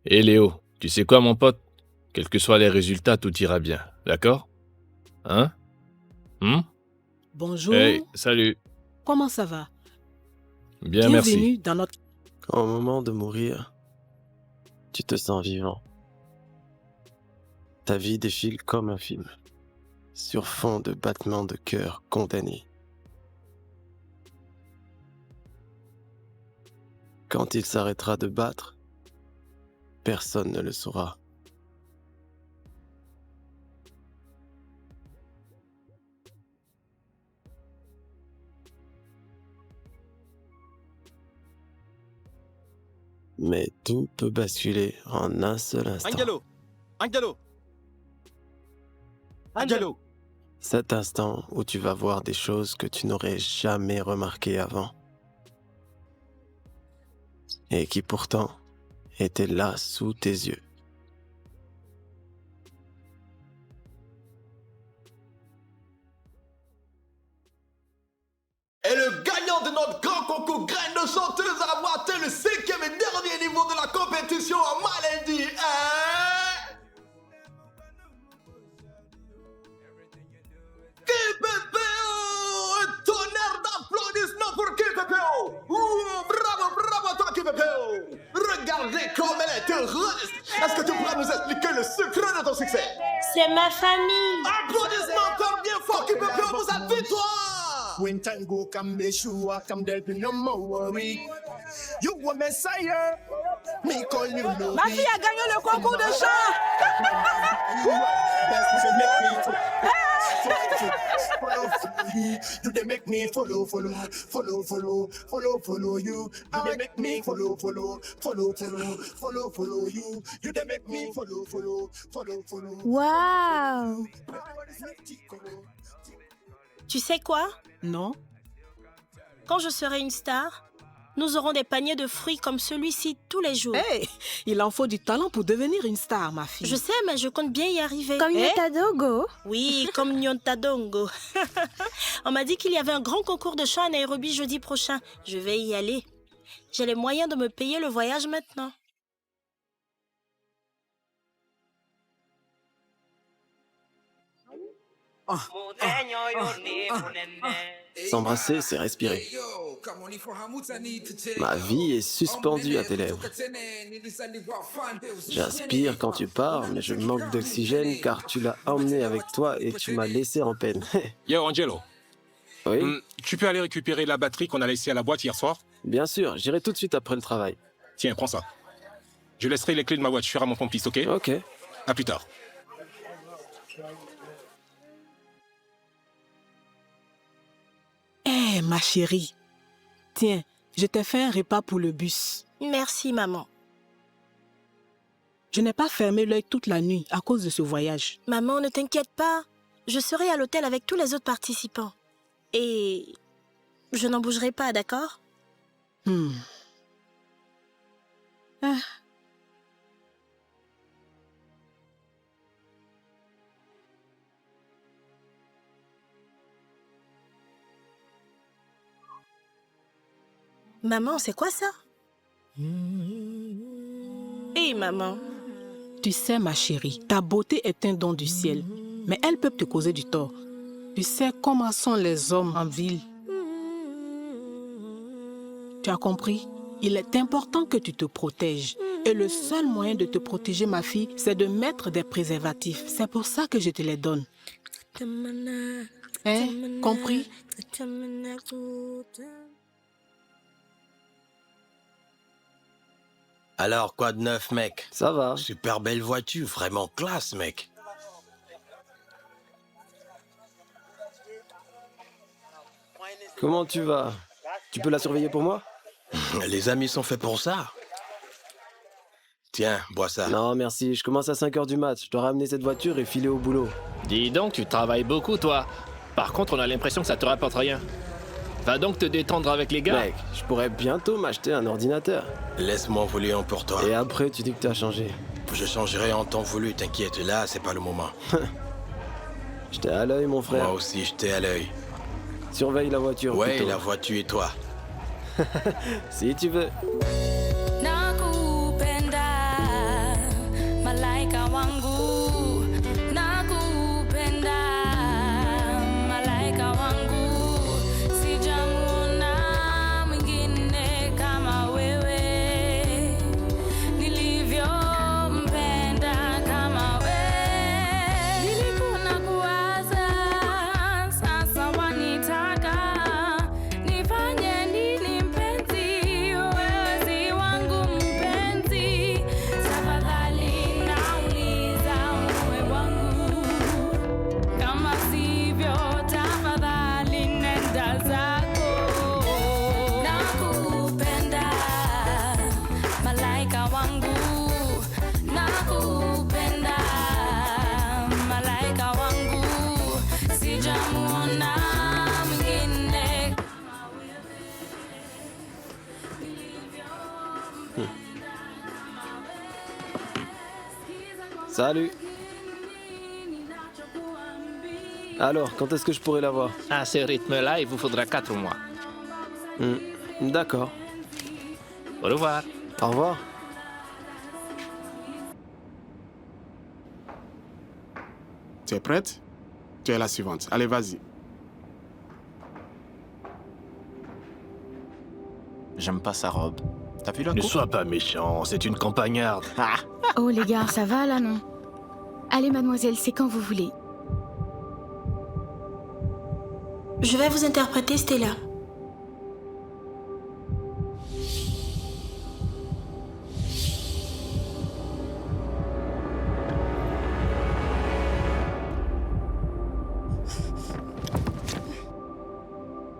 Hé Léo, tu sais quoi mon pote? Quels que soient les résultats, tout ira bien, d'accord? Hein? Bonjour. Hey, salut. Comment ça va? Bien, Bienvenue merci. dans notre... Au moment de mourir, tu te sens vivant. Ta vie défile comme un film, sur fond de battements de cœur condamnés. Quand il s'arrêtera de battre, personne ne le saura. Mais tout peut basculer en un seul instant. Angelo! Angelo! Angelo! Cet instant où tu vas voir des choses que tu n'aurais jamais remarquées avant. Et qui pourtant étaient là sous tes yeux. Et le gagnant de notre grand concours Graines de chanteuse a avoir atteint le 5e et dernier niveau de la compétition en Malaisie. KPPO! Un tonnerre d'applaudissements pour KPPO! Bravo, bravo toi KPPO! Regardez comme elle est heureuse! Est-ce que tu pourras nous expliquer le secret de ton succès? C'est ma famille. Applaudissements encore bien fort KPPO pour cette victoire! When tango come, be sure come there be no more worry. You a messiah, me call you no. Ma fille a gagné le concours de chant. You they make me follow you. You they make me follow you. You they make me follow. Waouh. Tu sais quoi? Non. Quand je serai une star, nous aurons des paniers de fruits comme celui-ci tous les jours. Hey, il en faut du talent pour devenir une star, ma fille. Je sais, mais je compte bien y arriver. Comme Nyotadongo? Oui, comme Nyotadongo. On m'a dit qu'il y avait un grand concours de chant à Nairobi jeudi prochain. Je vais y aller. J'ai les moyens de me payer le voyage maintenant. S'embrasser, c'est respirer. Ma vie est suspendue à tes lèvres. J'aspire quand tu pars, mais je manque d'oxygène car tu l'as emmené avec toi et tu m'as laissé en peine. Yo, Angelo. Oui? Tu peux aller récupérer la batterie qu'on a laissée à la boîte hier soir? Bien sûr, j'irai tout de suite après le travail. Tiens, prends ça. Je laisserai les clés de ma voiture à mon complice, ok? Ok. À plus tard. Eh, ma chérie. Tiens, je t'ai fait un repas pour le bus. Merci, maman. Je n'ai pas fermé l'œil toute la nuit à cause de ce voyage. Maman, ne t'inquiète pas. Je serai à l'hôtel avec tous les autres participants. Et je n'en bougerai pas, d'accord? Ah. Maman, c'est quoi ça? Hé, maman. Tu sais, ma chérie, ta beauté est un don du ciel, mais elle peut te causer du tort. Tu sais comment sont les hommes en ville. Tu as compris? Il est important que tu te protèges. Et le seul moyen de te protéger, ma fille, c'est de mettre des préservatifs. C'est pour ça que je te les donne. Hein? Compris? Alors, quoi de neuf, mec? Ça va. Super belle voiture, vraiment classe, mec. Comment tu vas? Tu peux la surveiller pour moi? Les amis sont faits pour ça. Tiens, bois ça. Non, merci. Je commence à 5h du mat. Je dois ramener cette voiture et filer au boulot. Dis donc, tu travailles beaucoup, toi. Par contre, on a l'impression que ça te rapporte rien. Va donc te détendre avec les gars. Mec, je pourrais bientôt m'acheter un ordinateur. Laisse-moi voler un pour toi. Et après, tu dis que tu as changé. Je changerai en temps voulu, t'inquiète. Là, c'est pas le moment. J'étais à l'œil, mon frère. Moi aussi, j'étais à l'œil. Surveille la voiture. Ouais, plutôt. la voiture et toi. Si tu veux. Nakupenda, malaika wangu. Nakupenda, malaika wangu. Sijamuona mwingine kama wewe. Nilivyompenda kama wewe. Nilikuwa nakuwaza, sasa wanitaka. Nifanye nini mpenzi, wewe si wangu mpenzi. Tafadhali nauliza uwe wangu. Kama sivyo, tafadhali nenda zako. Nakupenda, malaika wangu. Nakupenda, malaika wangu. Sijamuona mwingine. Salut. Alors, quand est-ce que je pourrais la voir? À ce rythme-là, il vous faudra 4 mois. D'accord. Au revoir. Au revoir. Tu es prête? Tu es la suivante. Allez, vas-y. J'aime pas sa robe. T'as vu la Ne coupe? sois pas méchant, c'est une campagnarde. Oh les gars, ça va là, non? Allez mademoiselle, c'est quand vous voulez. Je vais vous interpréter Stella.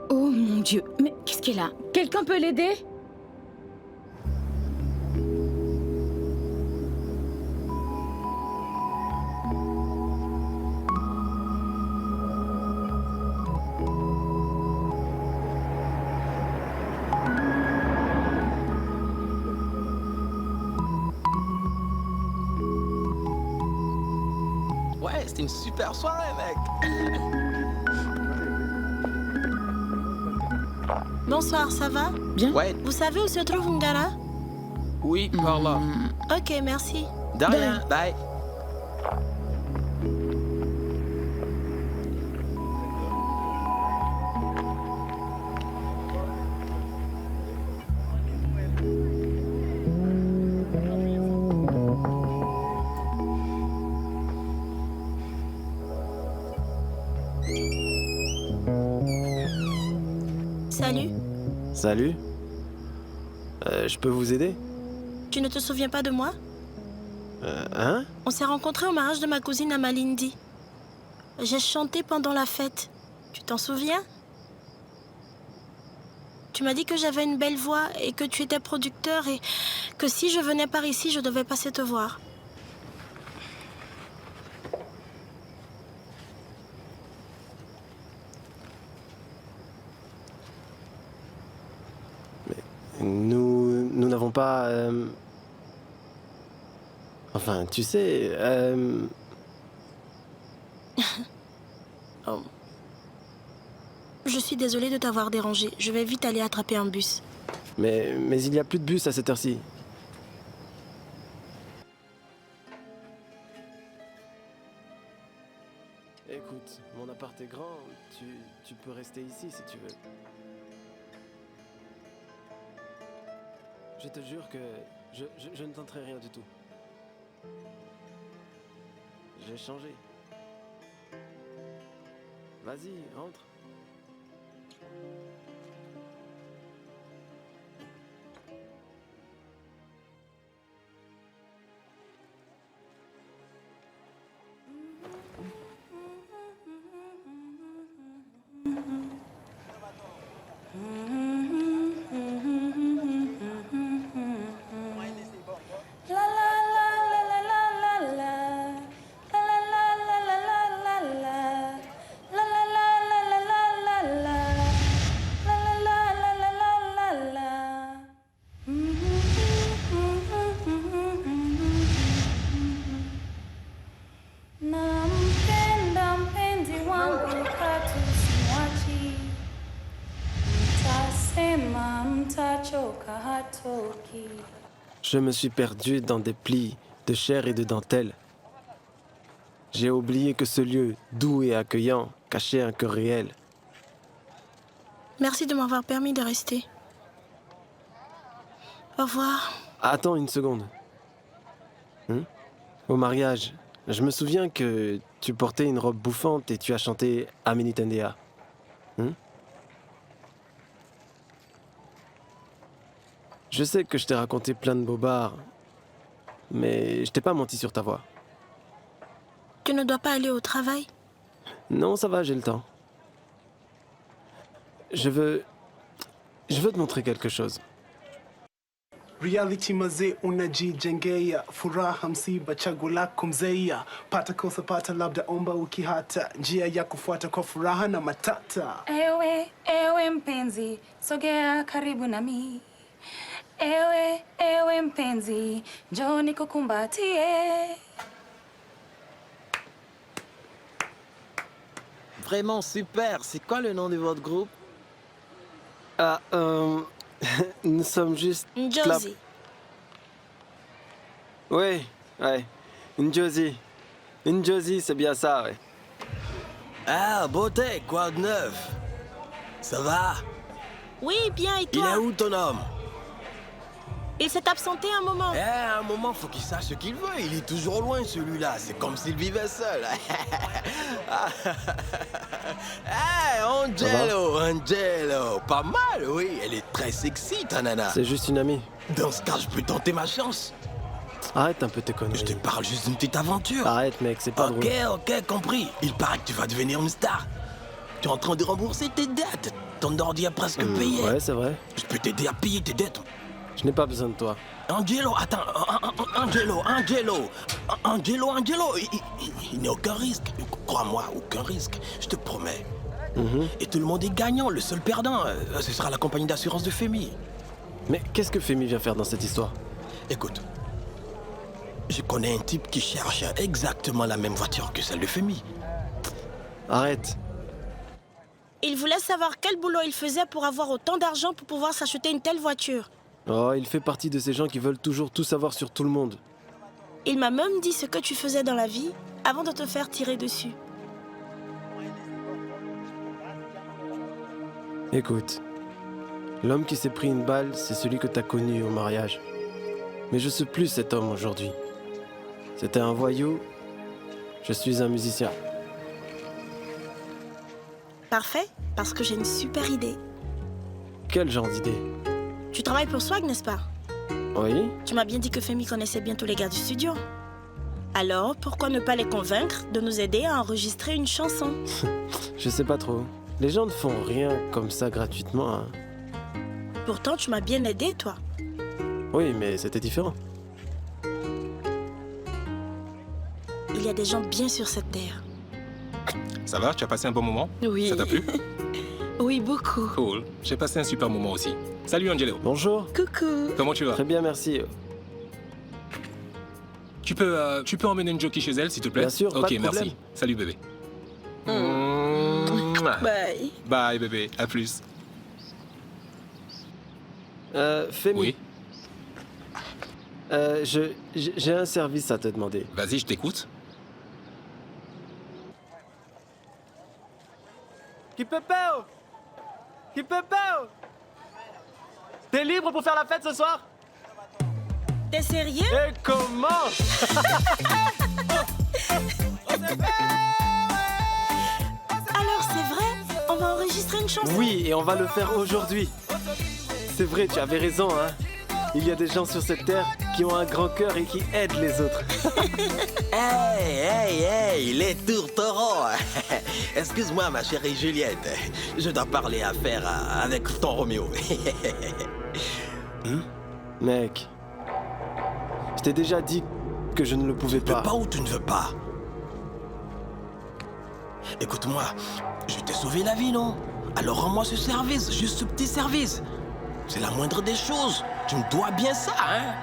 Oh mon Dieu, mais qu'est-ce qu'elle a? Quelqu'un peut l'aider? Ouais, c'était une super soirée, mec. Bonsoir, ça va? Bien. Ouais. Vous savez où se trouve Ngara? Oui, par là. Ok, merci. De rien. Bye. Salut. Salut. Je peux vous aider? Tu ne te souviens pas de moi? Hein? On s'est rencontrés au mariage de ma cousine à Malindi. J'ai chanté pendant la fête. Tu t'en souviens? Tu m'as dit que j'avais une belle voix et que tu étais producteur et que si je venais par ici, je devais passer te voir. pas... Enfin, tu sais... Oh. Je suis désolée de t'avoir dérangé. Je vais vite aller attraper un bus. Mais il n'y a plus de bus à cette heure-ci. Écoute, mon appart est grand. Tu peux rester ici si tu veux. Je te jure que je ne tenterai rien du tout. J'ai changé. Vas-y, entre. Nampenda mpenzi wangu katu simwachi, mtasema mtachoka hatoki. Je me suis perdu dans des plis de chair et de dentelle. J'ai oublié que ce lieu doux et accueillant cachait un cœur réel. Merci de m'avoir permis de rester. Au revoir. Attends une seconde. Au mariage, je me souviens que tu portais une robe bouffante et tu as chanté Aminitendea. Je sais que je t'ai raconté plein de bobards, mais je t'ai pas menti sur ta voix. Tu ne dois pas aller au travail? Non, ça va, j'ai le temps. Je veux te montrer quelque chose. Reality mazee unajijengea, furaha msiba chaguo lako mzeia, pata kosa pata labda omba ukihata, njia ya kufuata kwa furaha na matata. Ewe mpenzi, sogea karibu nami. Ewe mpenzi, njoo nikukumbatie. Vraiment super. C'est quoi le nom de votre groupe? Ah, nous sommes juste... Njozi. Oui, ouais. Njozi. Njozi, c'est bien ça, ouais. Ah, beauté, quoi de neuf? Ça va? Oui, bien, et toi? Il est où ton homme? Il s'est absenté un moment. Un moment, faut qu'il sache ce qu'il veut. Il est toujours loin, celui-là. C'est comme s'il vivait seul. Angelo. Pas mal, oui. Elle est très sexy, ta nana. C'est juste une amie. Dans ce cas, je peux tenter ma chance. Arrête un peu tes conneries. Je te parle juste d'une petite aventure. Arrête, mec, c'est pas drôle. Ok, compris. Il paraît que tu vas devenir une star. Tu es en train de rembourser tes dettes. Ton ordi a presque payé. Ouais, c'est vrai. Je peux t'aider à payer tes dettes. Je n'ai pas besoin de toi. Angelo, attends. Angelo. Il n'y a aucun risque. Crois-moi, aucun risque. Je te promets. Et tout le monde est gagnant. Le seul perdant, ce sera la compagnie d'assurance de Femi. Mais qu'est-ce que Femi vient faire dans cette histoire? Écoute. Je connais un type qui cherche exactement la même voiture que celle de Femi. Arrête. Il voulait savoir quel boulot il faisait pour avoir autant d'argent pour pouvoir s'acheter une telle voiture. Oh, il fait partie de ces gens qui veulent toujours tout savoir sur tout le monde. Il m'a même dit ce que tu faisais dans la vie avant de te faire tirer dessus. Écoute, l'homme qui s'est pris une balle, c'est celui que t'as connu au mariage. Mais je suis plus cet homme aujourd'hui. C'était un voyou, je suis un musicien. Parfait, parce que j'ai une super idée. Quel genre d'idée? Tu travailles pour Swag, n'est-ce pas? Oui. Tu m'as bien dit que Femi connaissait bien tous les gars du studio. Alors, pourquoi ne pas les convaincre de nous aider à enregistrer une chanson? Je sais pas trop. Les gens ne font rien comme ça gratuitement, hein. Pourtant, tu m'as bien aidé, toi. Oui, mais c'était différent. Il y a des gens bien sur cette terre. Ça va? Tu as passé un bon moment? Oui. Ça t'a plu? Oui, beaucoup. Cool. J'ai passé un super moment aussi. Salut Angelo. Bonjour. Coucou. Comment tu vas? Très bien, merci. Tu peux emmener une jockey chez elle, s'il te plaît? Bien sûr, pas Ok, de problème. merci. Salut bébé. Bye. Bye bébé, à plus. Femi. Oui. J'ai un service à te demander. Vas-y, je t'écoute. Kipepeo! Kipepeo! T'es libre pour faire la fête ce soir? T'es sérieux? Et comment? Alors c'est vrai? On va enregistrer une chanson? Oui, et on va le faire aujourd'hui. C'est vrai, tu avais raison, hein. Il y a des gens sur cette terre qui ont un grand cœur et qui aident les autres. Hey, les tourtereaux. Excuse-moi, ma chérie Juliette. Je dois parler affaire avec ton Roméo. Mec, je t'ai déjà dit que je ne le pouvais pas. Tu ne veux pas ou tu ne veux pas? Écoute-moi, je t'ai sauvé la vie, non? Alors rends-moi ce service, juste ce petit service. C'est la moindre des choses. Tu me dois bien ça, hein?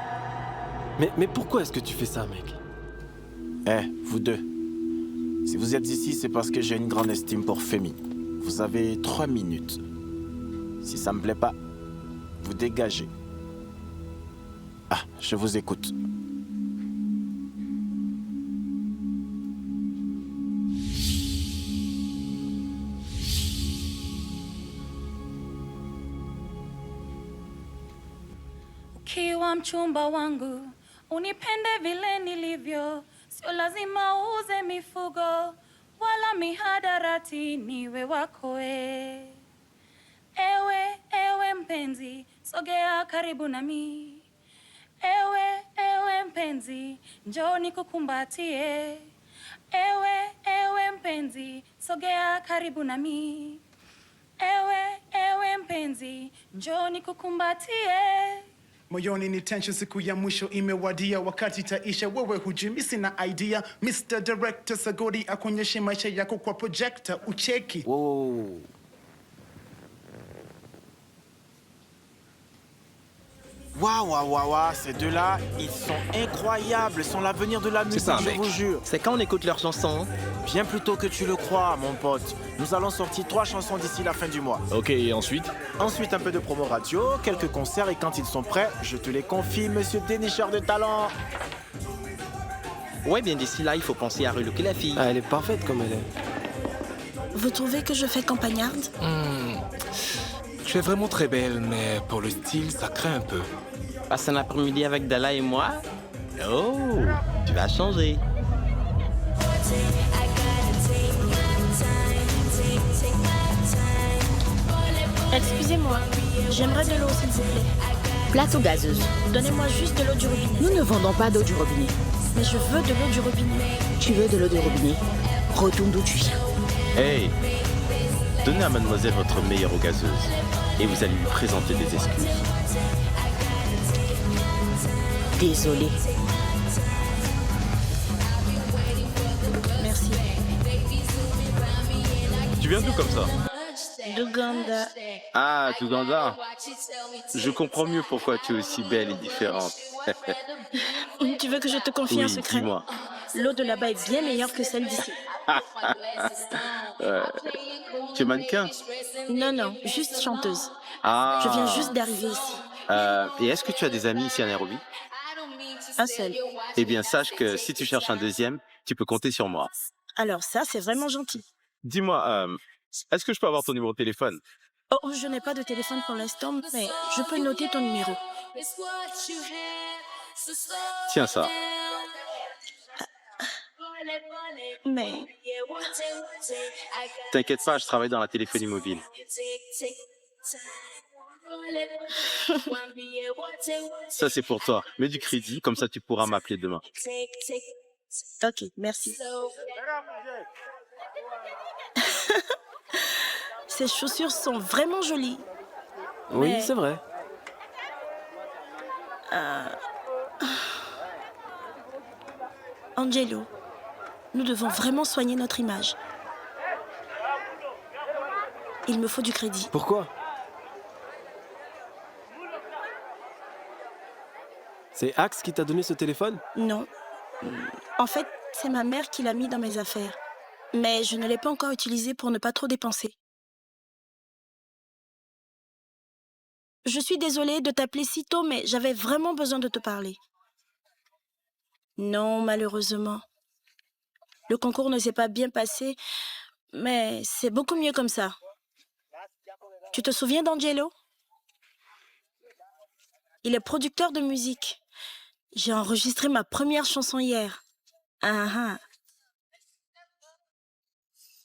Mais pourquoi est-ce que tu fais ça, mec? Vous deux. Si vous êtes ici, c'est parce que j'ai une grande estime pour Femi. Vous avez 3 minutes. Si ça me plaît pas, vous dégagez. Ah, je vous écoute. Ukiwa mchumba wangu, unipende vile nilivyo, sio lazima uuze mifugo wala mihadarati, niwe wako ewe mpenzi, sogea karibu nami. Ewe mpenzi, njoo nikukumbatie. Ewe mpenzi, sogea karibu nami. Ewe mpenzi, njoo nikukumbatie. Moyoni ni tension, siku ya mwisho imewadia, wakati taisha, wewe hujui, mi sina idea. Mr. Director Sagodi akuonyeshe maisha yako kwa projector, ucheki. Wow. Waouh, ces deux-là, ils sont incroyables, ils sont l'avenir de la musique, ça, je mec. vous jure. C'est quand on écoute leurs chansons? Bien plus tôt que tu le crois, mon pote. Nous allons sortir 3 chansons d'ici la fin du mois. Ok, et ensuite? Ensuite, un peu de promo radio, quelques concerts, et quand ils sont prêts, je te les confie, monsieur dénicheur de talent. Ouais, bien d'ici là, il faut penser à relooker la fille. Ah, elle est parfaite comme elle est. Vous trouvez que je fais campagnarde? Tu es vraiment très belle, mais pour le style, ça craint un peu. Passe un après-midi avec Dala et moi? Oh, tu vas changer. Excusez-moi, j'aimerais de l'eau s'il vous plaît. Plateau gazeuse. Donnez-moi juste de l'eau du robinet. Nous ne vendons pas d'eau du robinet. Mais je veux de l'eau du robinet. Tu veux de l'eau du robinet? Retourne d'où tu viens. Hey, donnez à mademoiselle votre meilleure eau gazeuse et vous allez lui présenter des excuses. Désolé. Merci. Tu viens d'où comme ça? D'Ouganda. Ah, d'Ouganda. Je comprends mieux pourquoi tu es aussi belle et différente. Tu veux que je te confie un Oui, secret? dis-moi. L'eau de là-bas est bien meilleure que celle d'ici. Tu es mannequin? Non, juste chanteuse. Ah. Je viens juste d'arriver ici. Et est-ce que tu as des amis ici à Nairobi? Un seul. Eh bien, sache que si tu cherches un deuxième, tu peux compter sur moi. Alors ça, c'est vraiment gentil. Dis-moi, est-ce que je peux avoir ton numéro de téléphone? Oh, je n'ai pas de téléphone pour l'instant, mais je peux noter ton numéro. Tiens ça. Mais... T'inquiète pas, je travaille dans la téléphonie mobile. Ça, c'est pour toi. Mets du crédit, comme ça tu pourras m'appeler demain. Ok, merci. Ces chaussures sont vraiment jolies. Oui, Mais- c'est vrai. Angelo, nous devons vraiment soigner notre image. Il me faut du crédit. Pourquoi? C'est Axe qui t'a donné ce téléphone? Non. En fait, c'est ma mère qui l'a mis dans mes affaires. Mais je ne l'ai pas encore utilisé pour ne pas trop dépenser. Je suis désolée de t'appeler si tôt, mais j'avais vraiment besoin de te parler. Non, malheureusement. Le concours ne s'est pas bien passé, mais c'est beaucoup mieux comme ça. Tu te souviens d'Angelo? Il est producteur de musique. J'ai enregistré ma première chanson hier. Ah ah.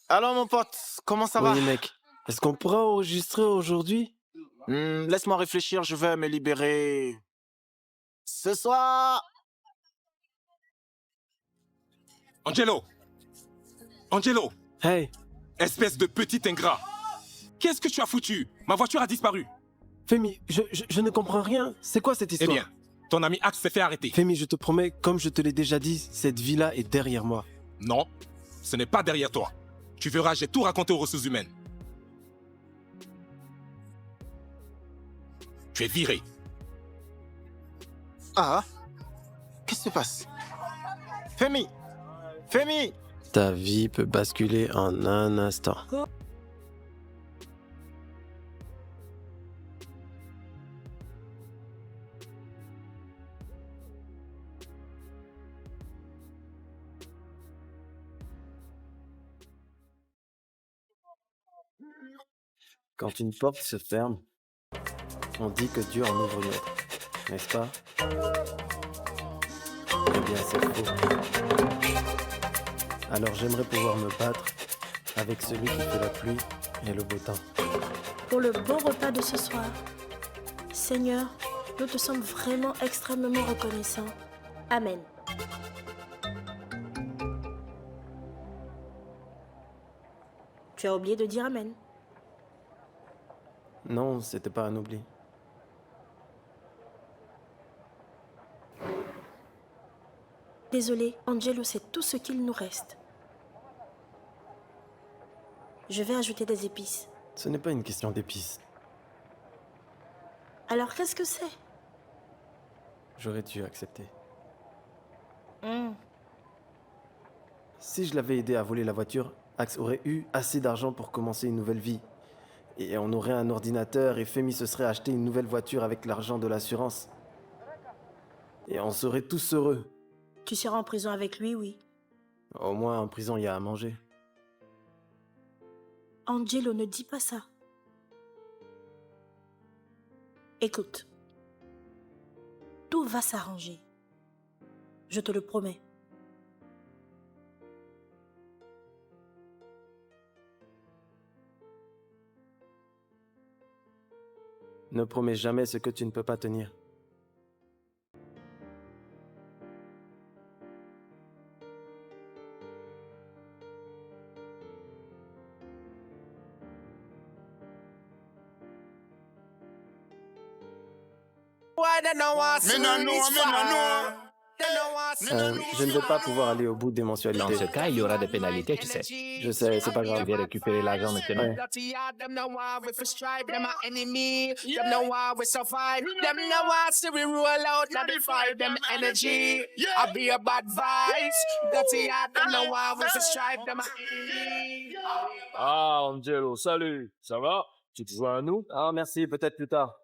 Alors mon pote, comment ça va? Oui mec, est-ce qu'on pourra enregistrer aujourd'hui? Laisse-moi réfléchir, je vais me libérer ce soir. Angelo! Angelo! Hey! Espèce de petit ingrat! Qu'est-ce que tu as foutu? Ma voiture a disparu. Femi, je ne comprends rien. C'est quoi cette histoire? Eh bien, ton ami Axe s'est fait arrêter. Femi, je te promets, comme je te l'ai déjà dit, cette vie-là est derrière moi. Non, ce n'est pas derrière toi. Tu verras, j'ai tout raconté aux ressources humaines. Tu es viré. Ah? Qu'est-ce qui se passe? Femi! Femi! Ta vie peut basculer en un instant. Quand une porte se ferme, on dit que Dieu en ouvre une autre, n'est-ce pas? Eh bien, c'est faux. Alors j'aimerais pouvoir me battre avec celui qui fait la pluie et le beau temps. Pour le bon repas de ce soir, Seigneur, nous te sommes vraiment extrêmement reconnaissants. Amen. Tu as oublié de dire Amen. Non, c'était pas un oubli. Désolé, Angelo, c'est tout ce qu'il nous reste. Je vais ajouter des épices. Ce n'est pas une question d'épices. Alors qu'est-ce que c'est? J'aurais dû accepter. Si je l'avais aidé à voler la voiture, Axe aurait eu assez d'argent pour commencer une nouvelle vie. Et on aurait un ordinateur et Femi se serait acheté une nouvelle voiture avec l'argent de l'assurance. Et on serait tous heureux. Tu seras en prison avec lui, oui. Au moins, en prison, il y a à manger. Angelo, ne dis pas ça. Écoute, tout va s'arranger. Je te le promets. Ne promets jamais ce que tu ne peux pas tenir. Je ne vais pas pouvoir aller au bout des mensualités. Dans ce cas, il y aura des pénalités, tu sais. Je sais, c'est pas grave. Je vais récupérer l'argent maintenant. Ouais. Ah, Angelo, salut. Ça va? Tu te joins à nous? Ah, merci, peut-être plus tard.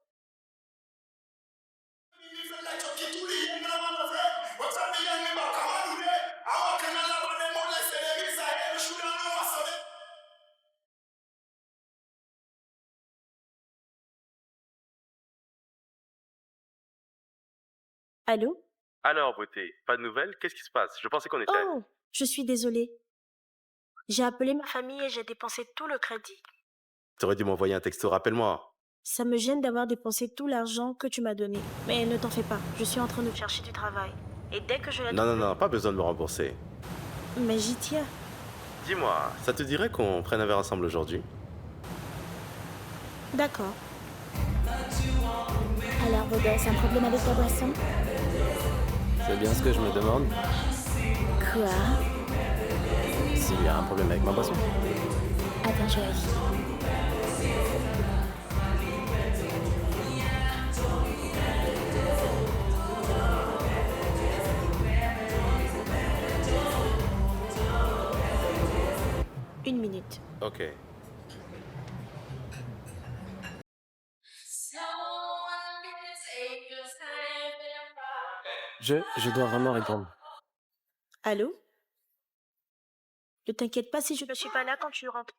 Allô? Alors, beauté, pas de nouvelles? Qu'est-ce qui se passe? Je pensais qu'on était... Oh, je suis désolée. J'ai appelé ma famille et j'ai dépensé tout le crédit. T'aurais dû m'envoyer un texto, rappelle-moi. Ça me gêne d'avoir dépensé tout l'argent que tu m'as donné. Mais ne t'en fais pas, je suis en train de chercher du travail. Et dès que je la Non, pas besoin de me rembourser. Mais j'y tiens. Dis-moi, ça te dirait qu'on prenne un verre ensemble aujourd'hui? D'accord. Alors, Rodolphe, c'est un problème avec ta boisson? C'est bien ce que je me demande. Quoi? S'il y a un problème avec ma boisson. Attends, je vérifie. Une minute. Ok. Je dois vraiment répondre. Allô? Ne t'inquiète pas si je ne suis pas là quand tu rentres.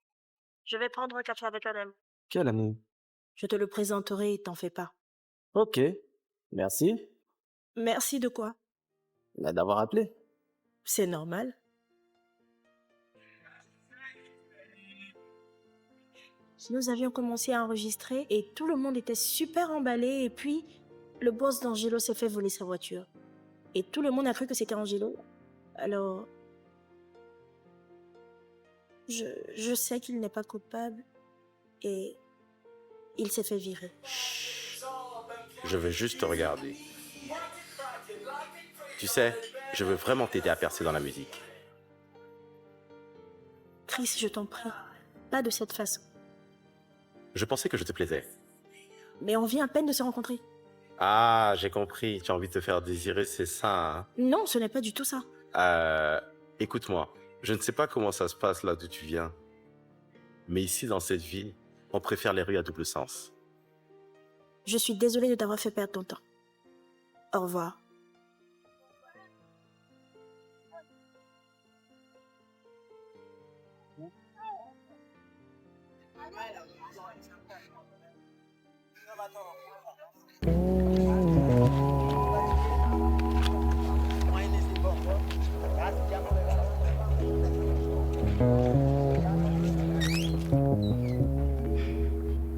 Je vais prendre un café avec un ami. Quel ami? Je te le présenterai, t'en fais pas. Ok, merci Merci de quoi? d'avoir appelé. C'est normal. Nous avions commencé à enregistrer et tout le monde était super emballé et puis le boss d'Angelo s'est fait voler sa voiture. Et tout le monde a cru que c'était Angelo. Alors, je sais qu'il n'est pas coupable et il s'est fait virer. Je veux juste te regarder. Tu sais, je veux vraiment t'aider à percer dans la musique. Chris, je t'en prie, pas de cette façon. Je pensais que je te plaisais. Mais on vient à peine de se rencontrer. Ah, j'ai compris. Tu as envie de te faire désirer, c'est ça, Non, ce n'est pas du tout ça. hein? Écoute-moi, je ne sais pas comment ça se passe là d'où tu viens. Mais ici, dans cette ville, on préfère les rues à double sens. Je suis désolée de t'avoir fait perdre ton temps. Au revoir.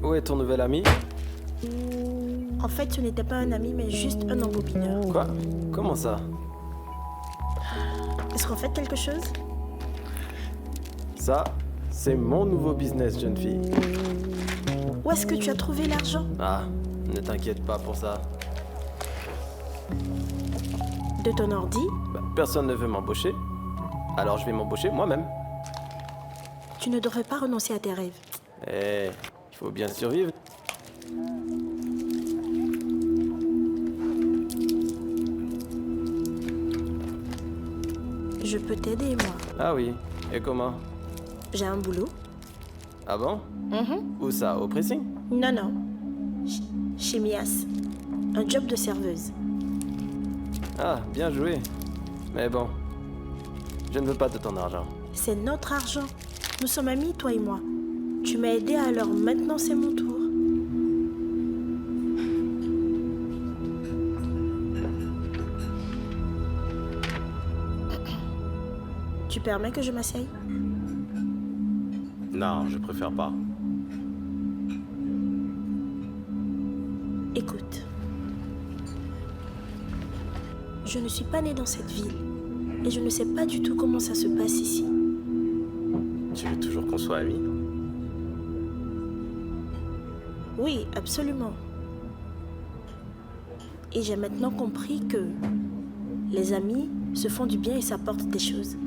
Où est ton nouvel ami? En fait, ce n'était pas un ami, mais juste un embobineur. Quoi? Comment ça? Est-ce qu'on fait quelque chose? Ça, c'est mon nouveau business, jeune fille. Où est-ce que tu as trouvé l'argent? Ah, ne t'inquiète pas pour ça. De ton ordi? Personne ne veut m'embaucher. Alors je vais m'embaucher moi-même. Tu ne devrais pas renoncer à tes rêves. Eh, il faut bien survivre. Je peux t'aider, moi. Ah oui, et comment? J'ai un boulot. Ah bon? Mhm. Où ça? Au pressing? Non, non. Chez Mias. Un job de serveuse. Ah, bien joué. Mais bon, je ne veux pas de ton argent. C'est notre argent. Nous sommes amis, toi et moi. Tu m'as aidé, alors maintenant c'est mon tour. Tu permets que je m'asseye? Non, je préfère pas. Écoute. Je ne suis pas née dans cette ville. Et je ne sais pas du tout comment ça se passe ici. Tu veux toujours qu'on soit amis? Oui, absolument. Et j'ai maintenant compris que les amis se font du bien et s'apportent des choses.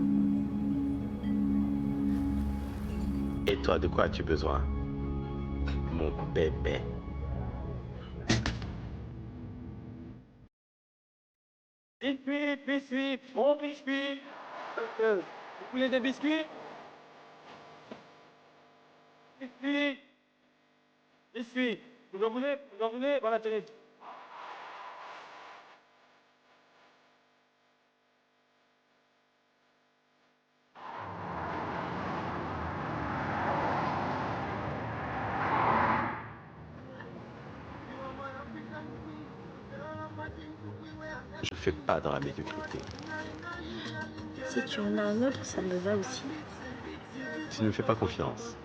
Et toi, de quoi as-tu besoin? Mon bébé. Biscuits, bon biscuit. Vous voulez des biscuits? Biscuits. Vous en voulez? Voilà, tenez. Je fais pas dans la médiocrité. Si tu en as un autre, ça me va aussi. Tu ne me fais pas confiance.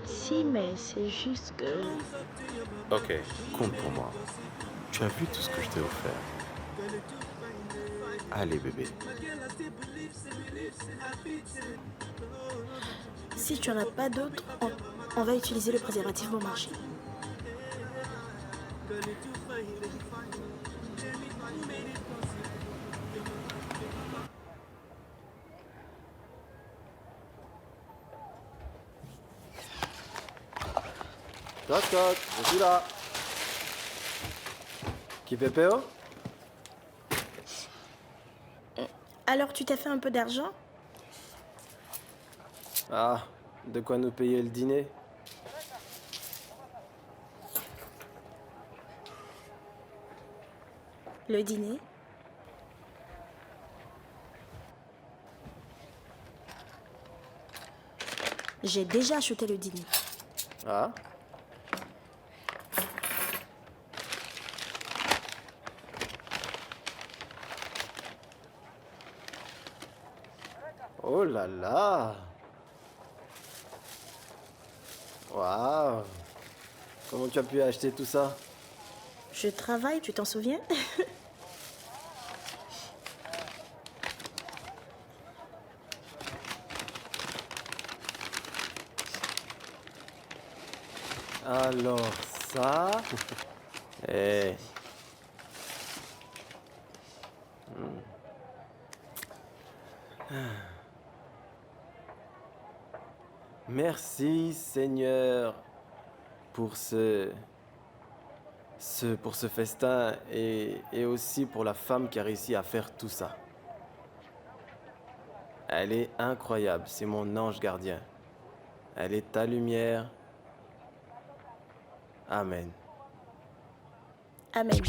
Si, mais c'est juste que... Ok, compte pour moi. Tu as vu tout ce que je t'ai offert. Allez, bébé. Si tu en as pas d'autres, on va utiliser le préservatif bon marché. Toc toc, je suis là. Qui Pépéo? Alors tu t'es fait un peu d'argent? Ah, de quoi nous payer le dîner? Le dîner? J'ai déjà acheté le dîner. Ah? Oh là là! Waouh! Comment tu as pu acheter tout ça? Je travaille, tu t'en souviens? Alors ça... Eh... Merci Seigneur pour pour ce festin et aussi pour la femme qui a réussi à faire tout ça. Elle est incroyable, c'est mon ange gardien. Elle est ta lumière. Amen. Amen.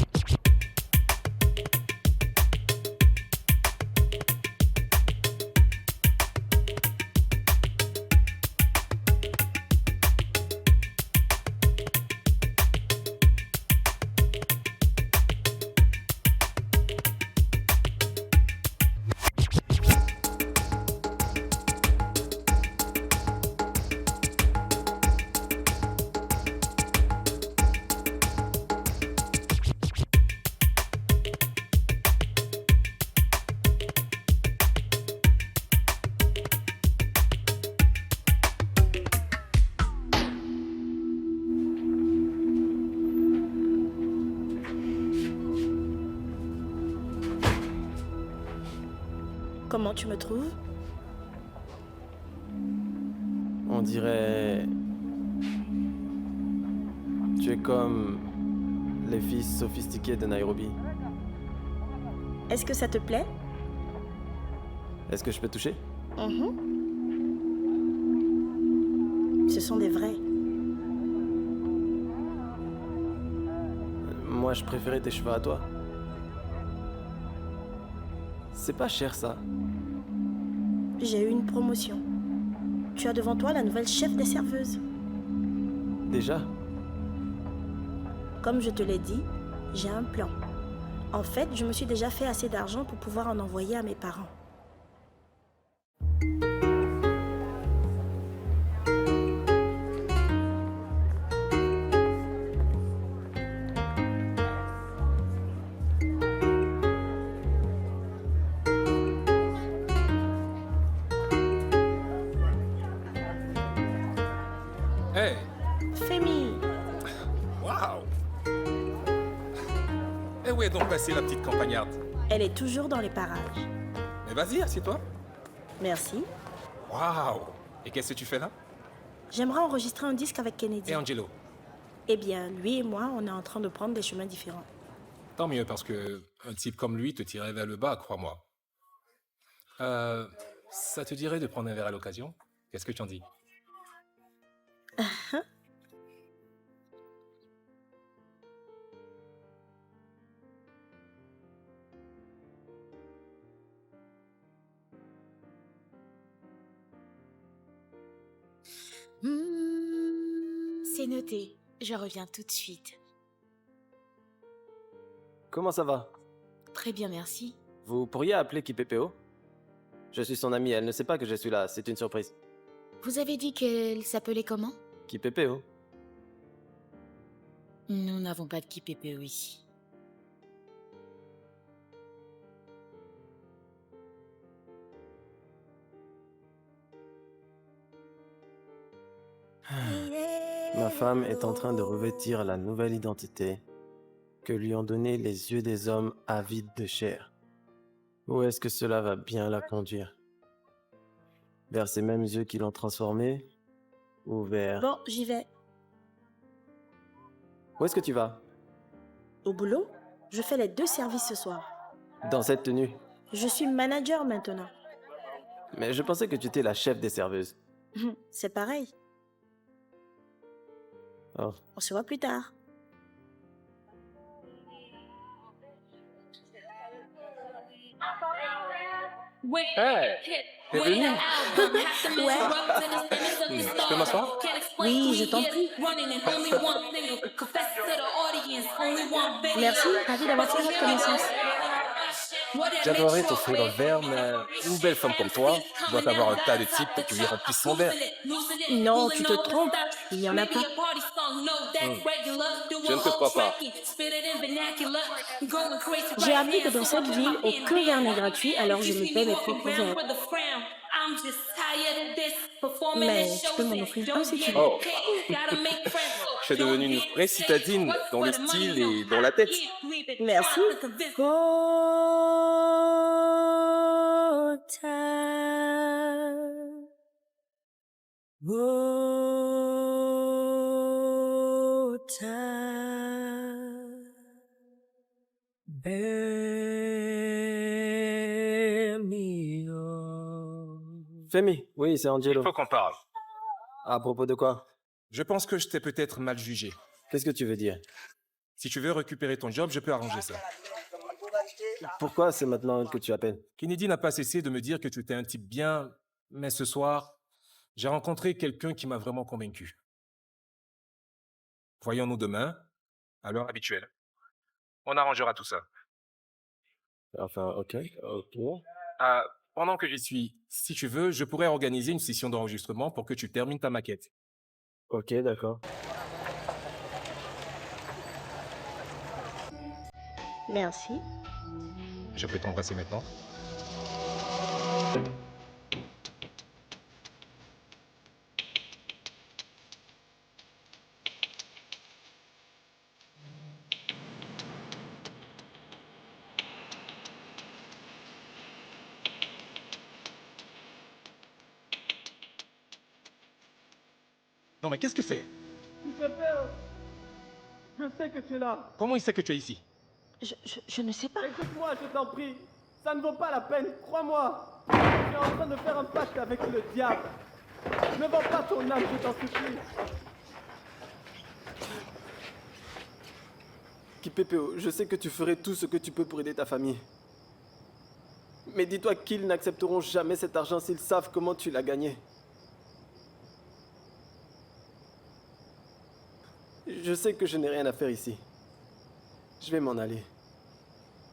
Comment tu me trouves? On dirait... Tu es comme les filles sophistiquées de Nairobi. Est-ce que ça te plaît? Est-ce que je peux toucher? Ce sont des vrais. Moi, je préférais tes cheveux à toi. C'est pas cher, ça. J'ai eu une promotion. Tu as devant toi la nouvelle chef des serveuses. Déjà? Comme je te l'ai dit, j'ai un plan. En fait, je me suis déjà fait assez d'argent pour pouvoir en envoyer à mes parents. Hey! Femi! Waouh! Et où est donc passée la petite campagnarde? Elle est toujours dans les parages. Mais vas-y, assieds-toi. Merci. Waouh! Et qu'est-ce que tu fais là? J'aimerais enregistrer un disque avec Kennedy. Et Angelo? Eh bien, lui et moi, on est en train de prendre des chemins différents. Tant mieux, parce que un type comme lui te tirait vers le bas, crois-moi. Ça te dirait de prendre un verre à l'occasion? Qu'est-ce que tu en dis? C'est noté. Je reviens tout de suite. Comment ça va? Très bien, merci. Vous pourriez appeler Kipepeo? Je suis son amie, elle ne sait pas que je suis là, c'est une surprise. Vous avez dit qu'elle s'appelait comment? Kipepeo? Nous n'avons pas de Kipepeo ici. Ma femme est en train de revêtir la nouvelle identité que lui ont donnée les yeux des hommes avides de chair. Où est-ce que cela va bien la conduire? Vers ces mêmes yeux qui l'ont transformée? Ou vers... Bon, j'y vais. Où est-ce que tu vas? Au boulot, je fais les 2 services ce soir. Dans cette tenue. Je suis manager maintenant. Mais je pensais que tu étais la chef des serveuses. C'est pareil. Oh. On se voit plus tard. Hey, t'es venu? Ouais. Je peux m'asseoir? Oui, je t'en prie. Merci, ravi d'avoir fait votre connaissance. J'adorerais t'offrir un verre, mais une belle femme comme toi doit avoir un tas de types qui lui remplissent son verre. Non, tu te trompes. Il n'y en a pas. Je ne te crois pas. J'ai appris que dans cette ville, aucun verre n'est gratuit, alors je me paie mes propres verres. Mais je peux m'en offrir un si tu veux. Oh. Je suis devenue une vraie citadine dans le style et dans la tête. Merci. Femi, oui, c'est Angelo. Il faut qu'on parle. À propos de quoi? Je pense que je t'ai peut-être mal jugé. Qu'est-ce que tu veux dire? Si tu veux récupérer ton job, je peux arranger ça. Pourquoi c'est maintenant que tu appelles? Kennedy n'a pas cessé de me dire que tu étais un type bien, mais ce soir, j'ai rencontré quelqu'un qui m'a vraiment convaincu. Voyons-nous demain, à l'heure habituelle. On arrangera tout ça. Enfin, ok. Pendant que j'y suis, si tu veux, je pourrais organiser une session d'enregistrement pour que tu termines ta maquette. Ok, d'accord. Merci. Je peux t'embrasser maintenant? Non mais qu'est-ce que c'est? Tu fais peur. Je sais que tu es là. Comment il sait que tu es ici? Je ne sais pas. Écoute-moi, je t'en prie. Ça ne vaut pas la peine, crois-moi. Tu es en train de faire un pacte avec le diable. Ne vends pas ton âme, je t'en supplie. Kipepeo, je sais que tu ferais tout ce que tu peux pour aider ta famille. Mais dis-toi qu'ils n'accepteront jamais cet argent s'ils savent comment tu l'as gagné. Je sais que je n'ai rien à faire ici. Je vais m'en aller.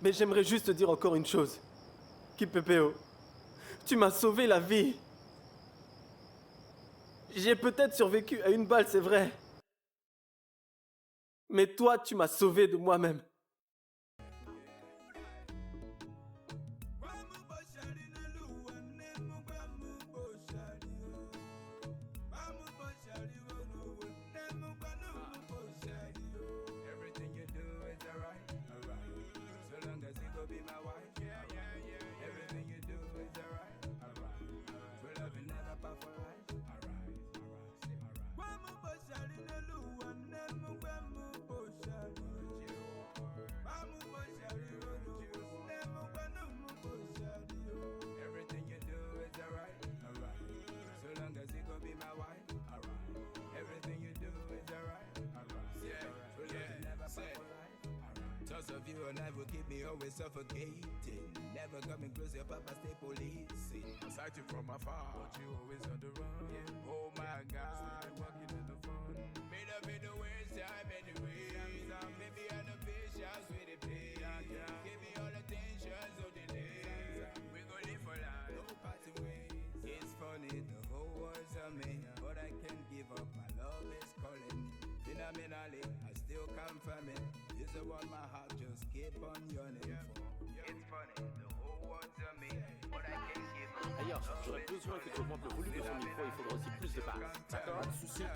Mais j'aimerais juste te dire encore une chose. Kipepeo, tu m'as sauvé la vie. J'ai peut-être survécu à une balle, c'est vrai. Mais toi, tu m'as sauvé de moi-même. Thoughts of you and I will keep me always suffocating. Never coming close, your papa stay policing. I sight you from afar, but you always on the run. Yeah. Oh my God, walking in the fun. Made up in the worst time anyway. Maybe I'm the patience with the pain. Give me all the tensions of the day. We gon' live for life, no parting ways. It's funny, the whole world's a me, but I can't give up. My love is calling. Phenomenally, I still confirm it. You're the one my heart just keep on yearning for. It's funny, the whole world's a me, but I can't give up. D'ailleurs, j'aurais besoin que tu augmentes le volume de son micro, il faudra aussi plus de basses. D'accord? Pas de soucis.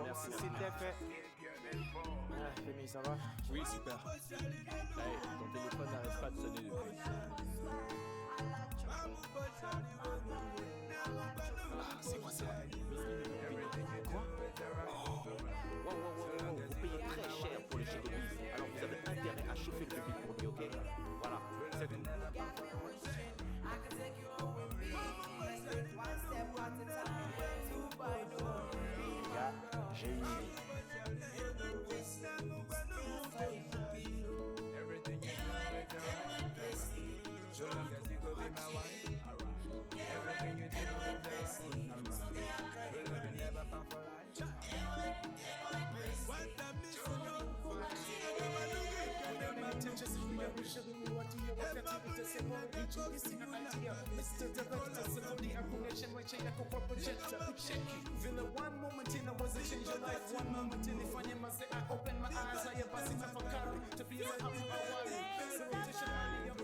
Merci. C'était fait. Femi, ça va? Oui, super. Hey, ton téléphone n'arrête pas de sonner depuis. Ah, c'est quoi ça? Quoi? Oh. Wow, vous payez très cher pour les J'ai Everything you do, girl. So long as you go be my wife. Everything you do, girl. We love you never found for life. What a mission. Vile one moment inaweza change your life. One moment inifanya maze I open my eyes. Haya basi tafakari. Tabia hapo awali. So rotation hali ya